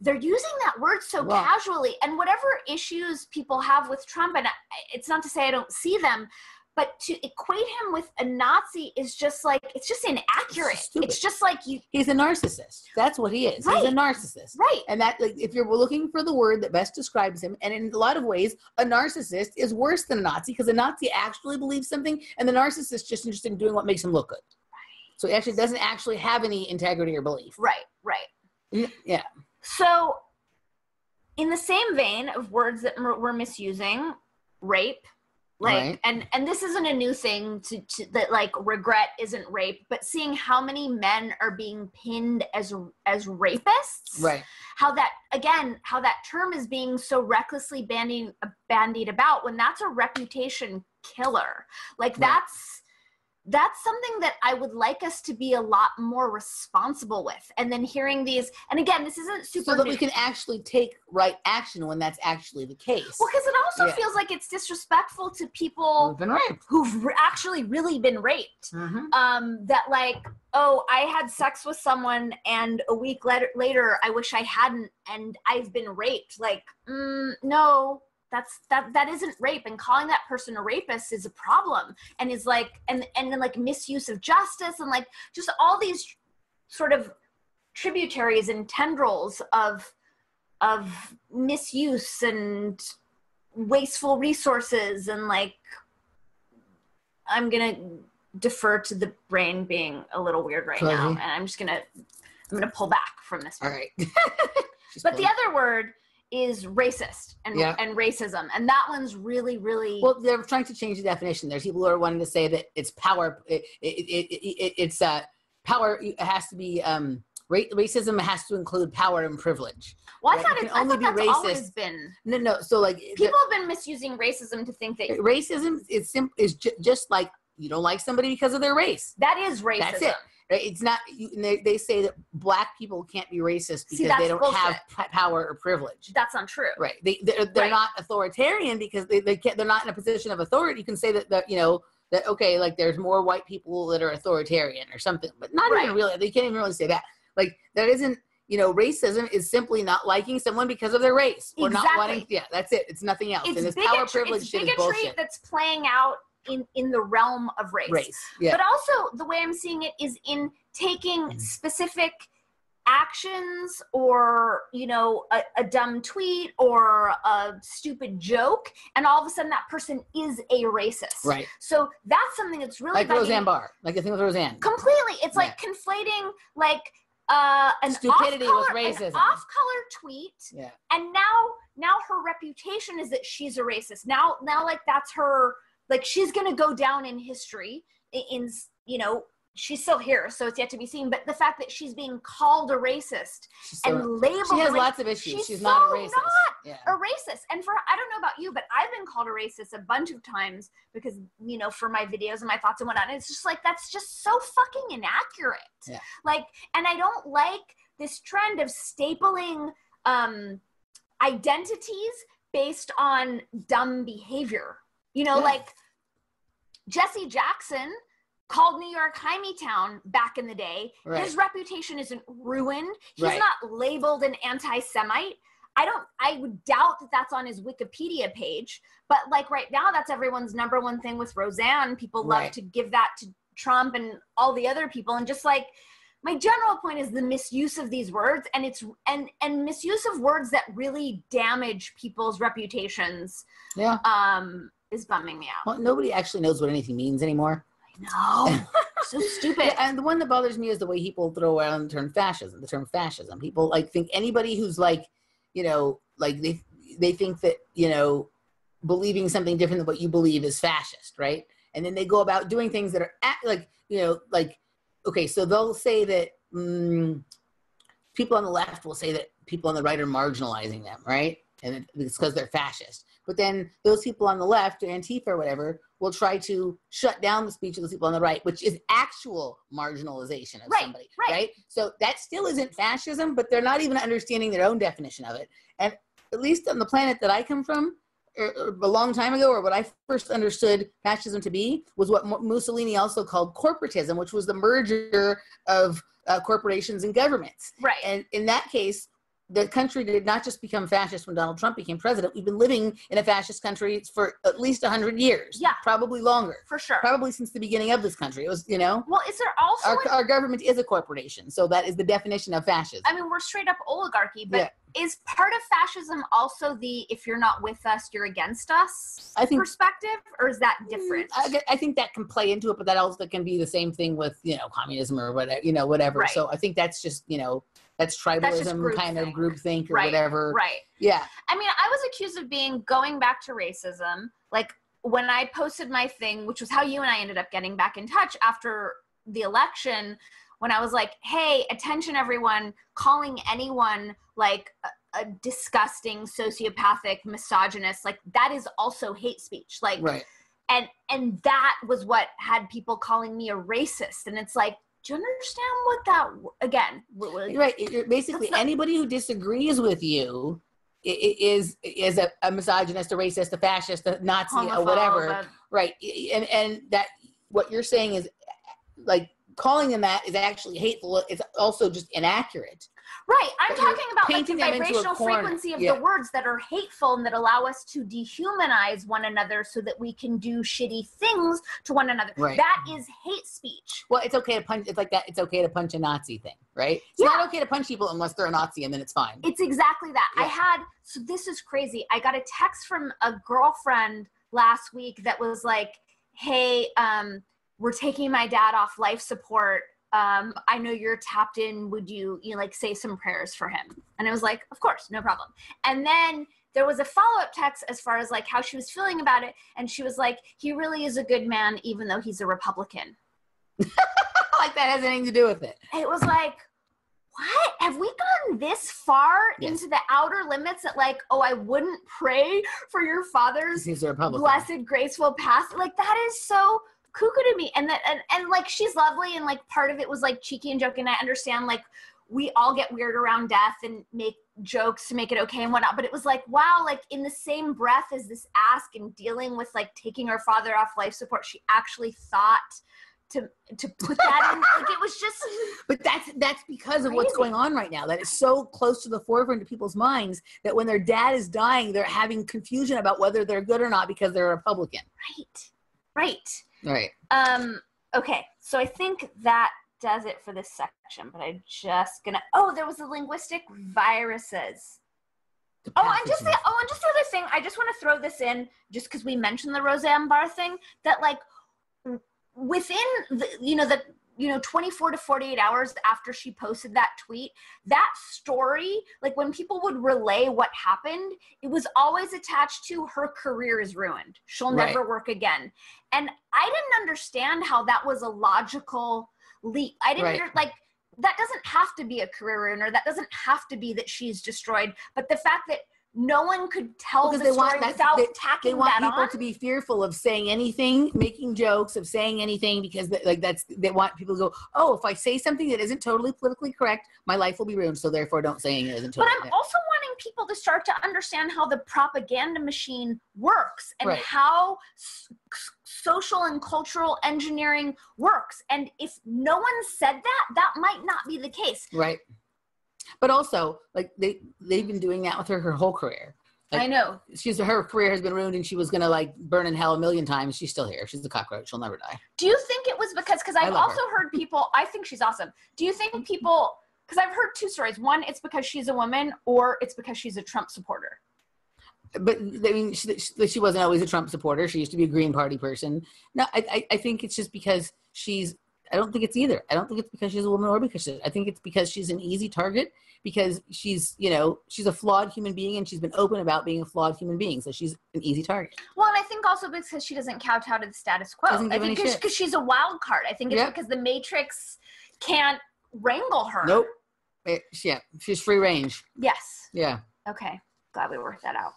they're using that word so casually. And whatever issues people have with Trump, and it's not to say I don't see them, but to equate him with a Nazi is just like, it's just inaccurate. It's just like he's a narcissist. That's what he is. Right. He's a narcissist. Right. And that, like, if you're looking for the word that best describes him, and in a lot of ways, a narcissist is worse than a Nazi, because a Nazi actually believes something, and the narcissist is just interested in doing what makes him look good. Right. So he actually doesn't actually have any integrity or belief. Right, right. Yeah. So in the same vein of words that we're misusing, rape, like, right. and this isn't a new thing to that, like, regret isn't rape, but seeing how many men are being pinned as rapists, right? How that term is being so recklessly bandied about when that's a reputation killer. Like that's something that I would like us to be a lot more responsible with. And then hearing these, and again, this isn't super so that we can actually take right action when that's actually the case. Well, because it also feels like it's disrespectful to people who've been raped, who've actually really been raped. Mm-hmm. That like, oh, I had sex with someone and a week later I wish I hadn't, and I've been raped. Like, no. That isn't rape, and calling that person a rapist is a problem, and is like, and then like misuse of justice, and like just all these sort of tributaries and tendrils of misuse and wasteful resources, and like I'm gonna defer to the brain being a little weird right now, and I'm gonna pull back from this one. All right. But the other word is racist and racism, and that one's really, really well. They're trying to change the definition. There's people who are wanting to say that it's power. It's power. It has to be racism has to include power and privilege. Well, I thought that's always been. No. So like people have been misusing racism to think that racism is just like you don't like somebody because of their race. That is racism. That's it. Right? It's not. They say that black people can't be racist because they don't have power or privilege. That's not true. Right? They're not authoritarian because they can't. They're not in a position of authority. You can say that okay, like there's more white people that are authoritarian or something, but not even really. They can't even really say that. Like that isn't. Racism is simply not liking someone because of their race or not wanting. Yeah, that's it. It's nothing else. It's and bigotry, power privilege shit is bullshit. That's playing out in the realm of race. Yeah. But also the way I'm seeing it is in taking specific actions or, a dumb tweet or a stupid joke, and all of a sudden that person is a racist. Right. So that's something that's really like Roseanne Barr, like the thing with Roseanne. Completely. It's like conflating like an stupidity with racism. An off-color tweet. Yeah. And now her reputation is that she's a racist. Now like that's her. Like, she's going to go down in history she's still here, so it's yet to be seen. But the fact that she's being called a racist and labeled, she has lots of issues. She's not a racist. A racist. And I don't know about you, but I've been called a racist a bunch of times because, for my videos and my thoughts and whatnot. And it's just like, that's just so fucking inaccurate. Yeah. Like, and I don't like this trend of stapling identities based on dumb behavior. Like Jesse Jackson called New York Hymietown back in the day. Right. His reputation isn't ruined. He's not labeled an anti-Semite. I would doubt that that's on his Wikipedia page, but like right now, that's everyone's number one thing with Roseanne. People love to give that to Trump and all the other people. And just like, my general point is the misuse of these words, and it's and misuse of words that really damage people's reputations. Yeah. Is bumming me out. Well, nobody actually knows what anything means anymore. I know. So stupid. Yeah, and the one that bothers me is the way people throw around the term fascism. People like think anybody who's like, like they think that, believing something different than what you believe is fascist, right? And then they go about doing things that are okay, so they'll say that people on the left will say that people on the right are marginalizing them, right? and it's because they're fascist. But then those people on the left, Antifa or whatever, will try to shut down the speech of those people on the right, which is actual marginalization of somebody, right? So that still isn't fascism, but they're not even understanding their own definition of it. And at least on the planet that I come from, a long time ago, or what I first understood fascism to be, was what Mussolini also called corporatism, which was the merger of corporations and governments. Right. And in that case, the country did not just become fascist when Donald Trump became president. We've been living in a fascist country for at least 100 years. Yeah. Probably longer. For sure. Probably since the beginning of this country. It was, Well, is there also... Our government is a corporation. So that is the definition of fascism. I mean, we're straight up oligarchy, but is part of fascism also the if you're not with us, you're against us perspective? Or is that different? I think that can play into it, but that also can be the same thing with, communism or whatever, whatever. Right. So I think that's just, that's tribalism, kind of groupthink or whatever. Right. Yeah. I mean, I was accused of going back to racism. Like when I posted my thing, which was how you and I ended up getting back in touch after the election, when I was like, hey, attention everyone, calling anyone like a disgusting, sociopathic, misogynist, like that is also hate speech. Like, and that was what had people calling me a racist. And it's like, do you understand what that, again? Right. Basically, anybody who disagrees with you is a misogynist, a racist, a fascist, a Nazi, or whatever. Right. And that what you're saying is like calling them that is actually hateful. It's also just inaccurate. Right. I'm talking about like the vibrational frequency of the words that are hateful and that allow us to dehumanize one another so that we can do shitty things to one another. Right. That is hate speech. Well, it's okay to punch. It's like that. It's okay to punch a Nazi thing, right? It's not okay to punch people unless they're a Nazi, and then it's fine. It's exactly that. Yeah. So this is crazy. I got a text from a girlfriend last week that was like, hey, we're taking my dad off life support. I know you're tapped in. Would you like say some prayers for him? And I was like, of course, no problem. And then there was a follow-up text as far as like how she was feeling about it. And she was like, he really is a good man, even though he's a Republican. Like that has anything to do with it. It was like, what? Have we gone this far into the outer limits that like, oh, I wouldn't pray for your father's blessed, graceful past? Like that is so cuckoo to me. And like she's lovely and like part of it was like cheeky and joking. I understand like we all get weird around death and make jokes to make it okay and whatnot, but it was like, wow, like in the same breath as this ask and dealing with like taking her father off life support, she actually thought to put that in. Like it was just but that's because of what's going on right now, that is so close to the forefront of people's minds that when their dad is dying, they're having confusion about whether they're good or not because they're a Republican. Right. Okay, so I think that does it for this section, but I'm just gonna, there was the linguistic viruses. And just the other thing, I just want to throw this in just because we mentioned the Roseanne Barr thing, that like within the 24 to 48 hours after she posted that tweet, that story, like when people would relay what happened, it was always attached to her career is ruined. She'll never work again. And I didn't understand how that was a logical leap. I didn't like, that doesn't have to be a career ruiner. That doesn't have to be that she's destroyed. But the fact that no one could tell the story without tacking that on. They want people to be fearful of saying anything, making jokes, of saying anything, because they want people to go, oh, if I say something that isn't totally politically correct, my life will be ruined, so therefore don't say anything that isn't totally correct. But I'm also wanting people to start to understand how the propaganda machine works and how social and cultural engineering works. And if no one said that, that might not be the case. Right. But also, like they've been doing that with her whole career. Like, I know. Her career has been ruined, and she was gonna like burn in hell 1,000,000 times. She's still here. She's a cockroach. She'll never die. Do you think it was because I've also heard people? I think she's awesome. Do you think people? Because I've heard two stories. One, it's because she's a woman, or it's because she's a Trump supporter. But I mean, she wasn't always a Trump supporter. She used to be a Green Party person. No, I think it's just because she's. I don't think it's either. I don't think it's because she's a woman or because I think it's because she's an easy target, because she's a flawed human being, and she's been open about being a flawed human being. So she's an easy target. Well, and I think also because she doesn't kowtow to the status quo. I think because she's a wild card. I think it's because the Matrix can't wrangle her. Nope. She's free range. Yes. Yeah. Okay. Glad we worked that out.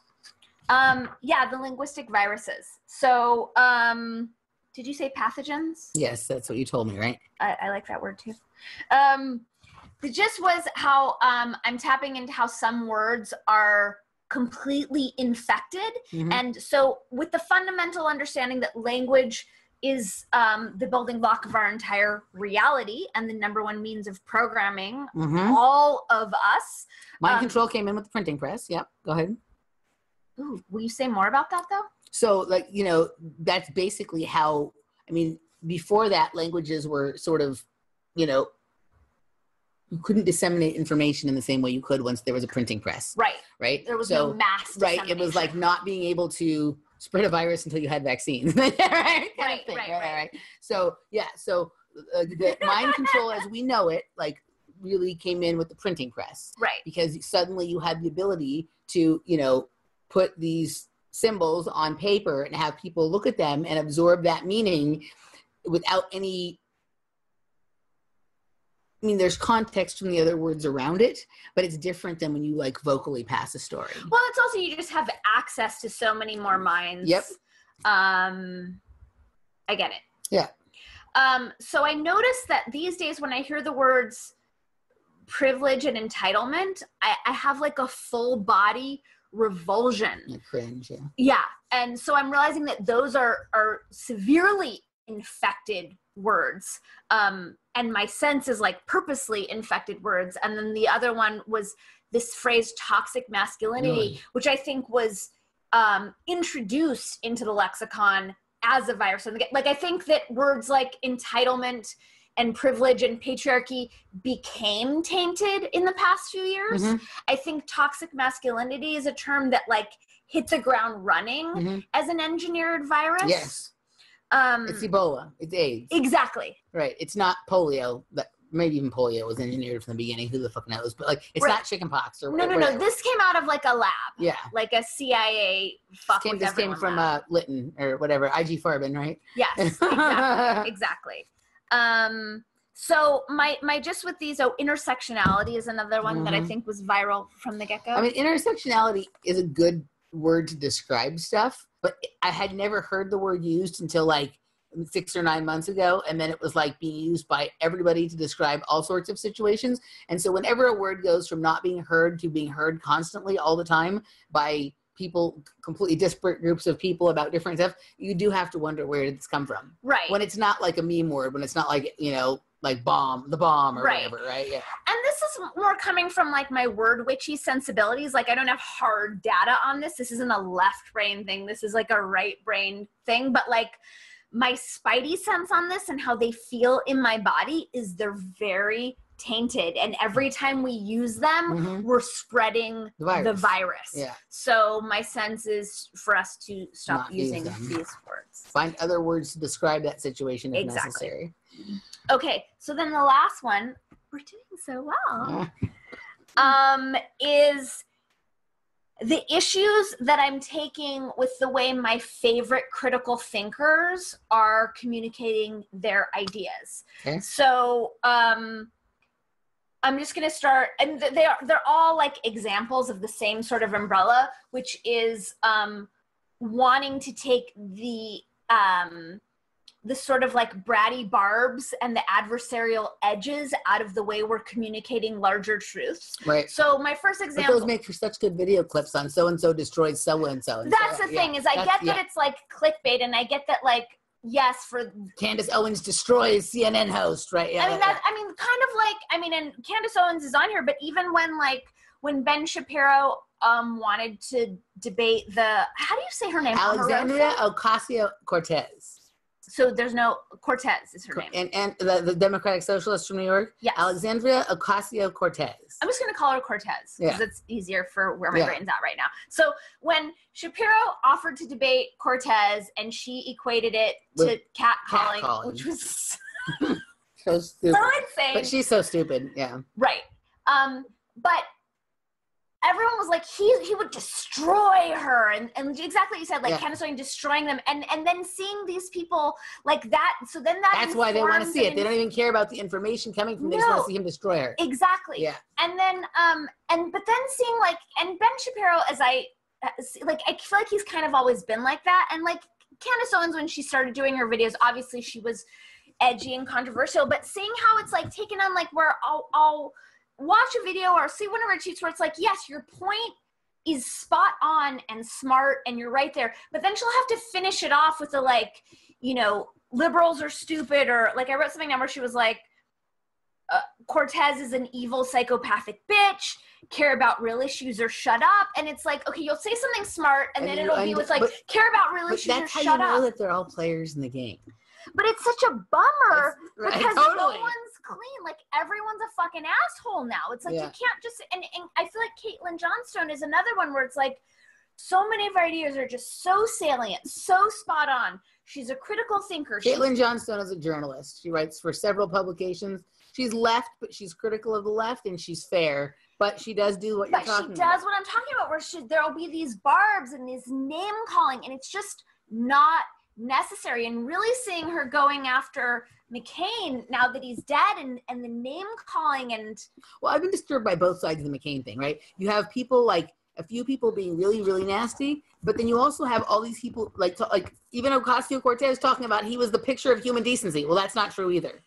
Yeah, the linguistic viruses. So, did you say pathogens? Yes, that's what you told me, right? I like that word too. The gist was how I'm tapping into how some words are completely infected. Mm-hmm. And so with the fundamental understanding that language is the building block of our entire reality and the number one means of programming all of us. Mind control came in with the printing press. Yep, go ahead. Ooh, will you say more about that though? So, like, you know, that's basically how, I mean, before that, languages were sort of, you know, you couldn't disseminate information in the same way you could once there was a printing press. Right. Right. There was no mass dissemination. Right. It was like not being able to spread a virus until you had vaccines. Right. So, yeah. So the mind control as we know it, like, really came in with the printing press. Right. Because suddenly you had the ability to, you know, put these symbols on paper and have people look at them and absorb that meaning without any, I mean, there's context from the other words around it, but it's different than when you like vocally pass a story. Well, it's also, you just have access to so many more minds. Yep. I get it. Yeah. So I noticed that these days when I hear the words privilege and entitlement, I have like a full body revulsion. Like cringe, yeah. Yeah. And so I'm realizing that those are severely infected words. And my sense is like purposely infected words. And then the other one was this phrase toxic masculinity, which I think was introduced into the lexicon as a virus. Like, I think that words like entitlement and privilege and patriarchy became tainted in the past few years. I think toxic masculinity is a term that like hit the ground running as an engineered virus. Yes. It's Ebola. It's AIDS. Exactly. Right. It's not polio. But maybe even polio was engineered from the beginning. Who the fuck knows? But like, it's not chickenpox or whatever. No. This came out of like a lab. Yeah. Like a CIA This came from Lytton or whatever. IG Farben, right? Yes. Exactly. So my just with these, intersectionality is another one that I think was viral from the get-go. I mean, intersectionality is a good word to describe stuff, but I had never heard the word used until like 6 or 9 months ago. And then it was like being used by everybody to describe all sorts of situations. And so whenever a word goes from not being heard to being heard constantly all the time by people, completely disparate groups of people about different stuff, you do have to wonder where did this come from. Right. When it's not like a meme word, when it's not like, you know, like the bomb or whatever, right? Yeah. And this is more coming from like my word witchy sensibilities. Like I don't have hard data on this. This isn't a left brain thing. This is like a right brain thing. But like my spidey sense on this and how they feel in my body is they're very tainted. And every time we use them, we're spreading the virus. Yeah. So my sense is for us to stop using these words. Find other words to describe that situation if necessary. Okay, so then the last one, we're doing so well, is the issues that I'm taking with the way my favorite critical thinkers are communicating their ideas. Okay. So I'm just going to start, and they're all like examples of the same sort of umbrella, which is wanting to take the sort of like bratty barbs and the adversarial edges out of the way we're communicating larger truths. Right. So my first example. But those make for such good video clips on so-and-so destroys so-and-so. That's the thing is I get that it's like clickbait, and I get that like, yes, for Candace Owens destroys CNN host, right? Yeah. And Candace Owens is on here, but even when Ben Shapiro wanted to debate how do you say her name? Alexandria Ocasio-Cortez. So there's no Cortez is her name. And the Democratic Socialist from New York? Yes. Alexandria Ocasio-Cortez. I'm just going to call her Cortez because it's easier for where my brain's at right now. So when Shapiro offered to debate Cortez and she equated it to catcalling, which was so stupid. So insane. But she's so stupid, yeah. Right. But everyone was like, he would destroy her, and exactly what you said, like Candace Owens destroying them, and then seeing these people like that. So then that's why they want to see it. They don't even care about the information coming from. They just want to see him destroy her. Exactly. Yeah. And then but then seeing like, and Ben Shapiro, as I feel like he's kind of always been like that, and like Candace Owens, when she started doing her videos, obviously she was edgy and controversial, but seeing how it's like taken on, like where I'll watch a video or see one of her tweets where it's like, yes, your point is spot on and smart and you're right there, but then she'll have to finish it off with the like, you know, liberals are stupid, or like I wrote something down where she was like, Cortez is an evil psychopathic bitch, care about real issues or shut up. And it's like, okay, you'll say something smart and then it'll be with like, care about real issues or shut up. That's how you know that they're all players in the game. But it's such a bummer because no one's clean. Like, everyone's a fucking asshole now. It's like, you can't just, and I feel like Caitlin Johnstone is another one where it's like, so many of her ideas are just so salient, so spot on. She's a critical thinker. Caitlin Johnstone is a journalist. She writes for several publications. She's left, but she's critical of the left, and she's fair. But she does do what you're talking about. But she does what I'm talking about, where there'll be these barbs and this name calling, and it's just not necessary. And really seeing her going after McCain now that he's dead, and the name calling, and well, I've been disturbed by both sides of the McCain thing, right? You have people like a few people being really, really nasty, but then you also have all these people like even Ocasio-Cortez talking about he was the picture of human decency. Well, that's not true either.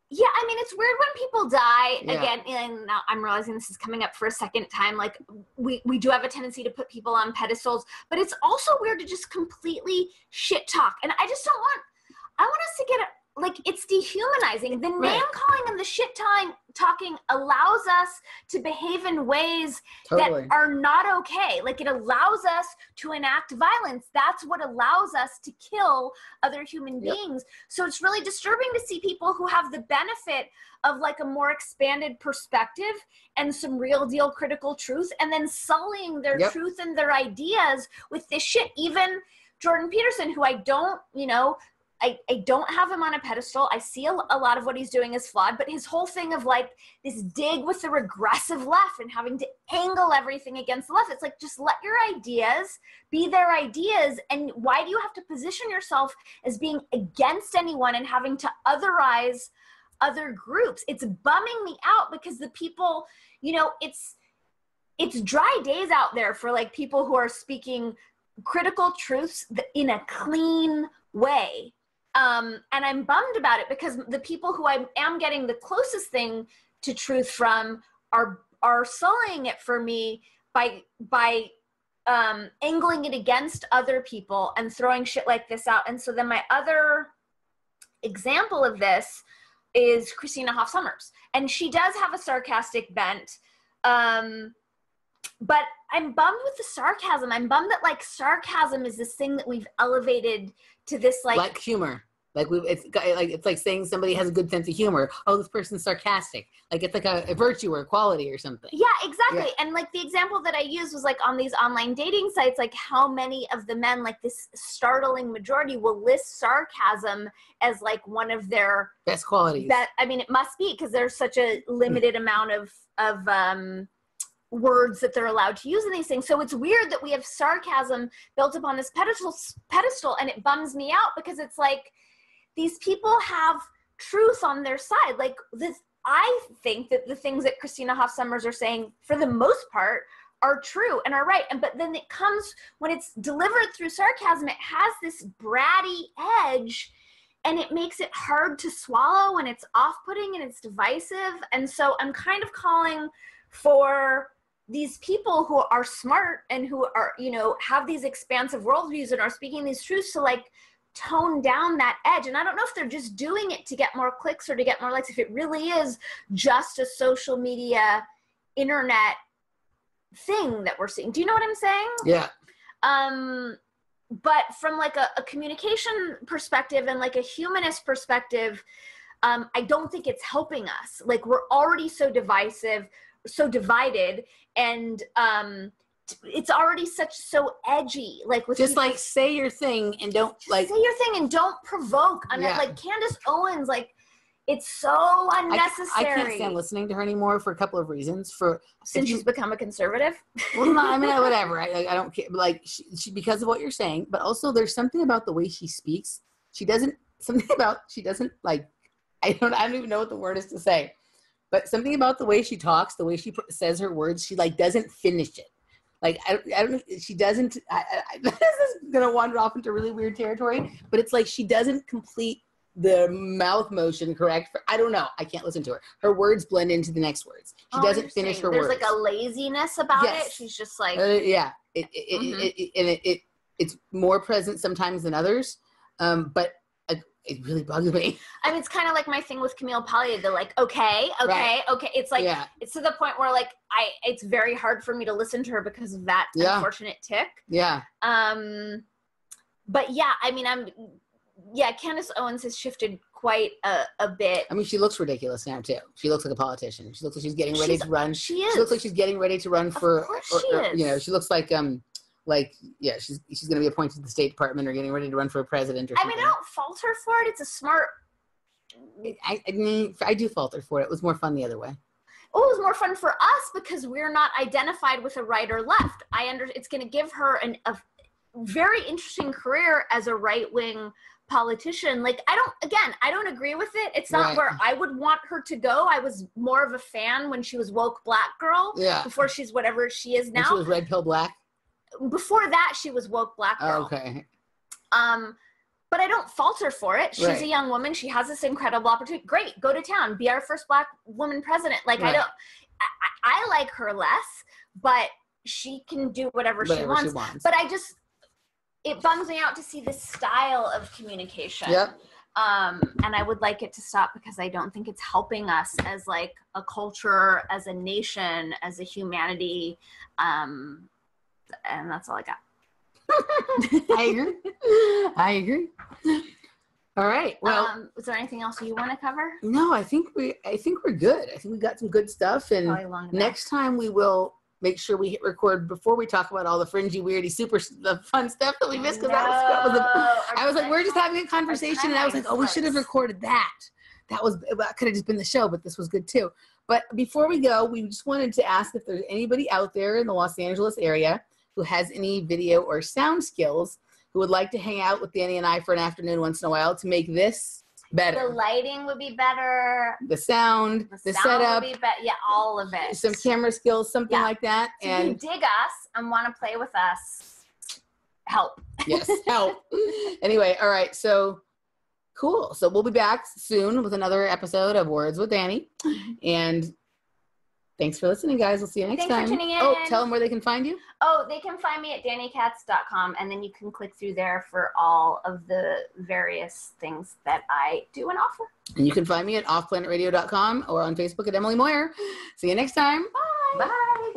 Yeah, I mean, it's weird when people die, again, and now I'm realizing this is coming up for a second time, like, we do have a tendency to put people on pedestals, but it's also weird to just completely shit talk, and I just I want us to get like, it's dehumanizing. The name calling and the shit talking allows us to behave in ways that are not okay. Like, it allows us to enact violence. That's what allows us to kill other human beings. So it's really disturbing to see people who have the benefit of like a more expanded perspective and some real deal critical truth, and then sullying their truth and their ideas with this shit. Even Jordan Peterson, who I don't, you know, I don't have him on a pedestal. I see a lot of what he's doing is flawed, but his whole thing of like this dig with the regressive left and having to angle everything against the left. It's like, just let your ideas be their ideas. And why do you have to position yourself as being against anyone and having to otherize other groups? It's bumming me out because the people, you know, it's dry days out there for like people who are speaking critical truths in a clean way. And I'm bummed about it because the people who I am getting the closest thing to truth from are sullying it for me by angling it against other people and throwing shit like this out. And so then my other example of this is Christina Hoff Sommers, and she does have a sarcastic bent. But I'm bummed with the sarcasm. I'm bummed that like sarcasm is this thing that we've elevated to this like humor. Like it's like saying somebody has a good sense of humor. Oh, this person's sarcastic. Like it's like a virtue or a quality or something. Yeah, exactly. Yeah. And like the example that I used was like on these online dating sites, like how many of the men, like this startling majority, will list sarcasm as like one of their best qualities. I mean, it must be because there's such a limited amount of words that they're allowed to use in these things. So it's weird that we have sarcasm built upon this pedestal, and it bums me out because it's like these people have truth on their side. Like this, I think that the things that Christina Hoff Sommers are saying, for the most part, are true and are right. But then it comes, when it's delivered through sarcasm, it has this bratty edge, and it makes it hard to swallow, and it's off-putting, and it's divisive. And so I'm kind of calling for these people who are smart and who are, you know, have these expansive worldviews and are speaking these truths to like tone down that edge. And I don't know if they're just doing it to get more clicks or to get more likes, if it really is just a social media internet thing that we're seeing. Do you know what I'm saying? Yeah. But from like a communication perspective and like a humanist perspective, I don't think it's helping us. Like, we're already so divisive, so divided, and it's already so edgy. Like, with just like say your thing and don't like say your thing and don't provoke. Like Candace Owens, like, It's so unnecessary. I can't stand listening to her anymore for a couple of reasons. Since she's become a conservative? Well, no, I mean, whatever. I don't care. Like, she, because of what you're saying, but also there's something about the way she speaks. She doesn't like, I don't even know what the word is to say, but something about the way she talks, the way she says her words, she like doesn't finish it. Like, I don't, she doesn't, this is going to wander off into really weird territory, but it's like she doesn't complete the mouth motion correct. I don't know. I can't listen to her. Her words blend into the next words. She doesn't finish her words. There's like a laziness about it. She's just like. Yeah. It's more present sometimes than others. But it really bugs me. I mean, it's kind of like my thing with Camille Paglia. They're like, okay. It's like, it's to the point where like, it's very hard for me to listen to her because of that unfortunate tick. Yeah. But yeah, I mean, Candace Owens has shifted quite a bit. I mean, she looks ridiculous now too. She looks like a politician. She looks like she's getting ready to run. She is. She looks like she's getting ready to run for. Of course she is. You know, she looks like she's going to be appointed to the State Department or getting ready to run for a president or something. I mean, I don't fault her for it. It's a smart. I do fault her for it. It was more fun the other way. Oh, it was more fun for us because we're not identified with a right or left. It's going to give her a very interesting career as a right-wing politician. Like, I don't agree with it. It's not where I would want her to go. I was more of a fan when she was woke black girl. Yeah. Before she's whatever she is now. When she was red pill black. Before that, she was woke black girl. Okay. But I don't fault her for it. She's a young woman. She has this incredible opportunity. Great, go to town. Be our first black woman president. Like, I like her less, but she can do whatever she wants. But it bums me out to see this style of communication. Yep. And I would like it to stop because I don't think it's helping us as like a culture, as a nation, as a humanity. And that's all I got. I agree. All right. Well, is there anything else you want to cover? No, I think we're good. I think we got some good stuff. And next time we will make sure we hit record before we talk about all the fringy, weirdy, the fun stuff that we missed. Because I was like, we're just having a conversation, and I was like, oh, we should have recorded that. That could have just been the show, but this was good too. But before we go, we just wanted to ask if there's anybody out there in the Los Angeles area who has any video or sound skills who would like to hang out with Dani and I for an afternoon once in a while to make this better. The lighting would be better. The sound, the setup. Would be yeah, all of it. Some camera skills, something like that. So and if you dig us and want to play with us, help. Yes, help. Anyway, all right, so cool. So we'll be back soon with another episode of Words with Dani. And thanks for listening, guys. We'll see you next time. Thanks for tuning in. Oh, tell them where they can find you. Oh, they can find me at danikatz.com, and then you can click through there for all of the various things that I do and offer. And you can find me at offplanetradio.com or on Facebook at Emily Moyer. See you next time. Bye. Bye.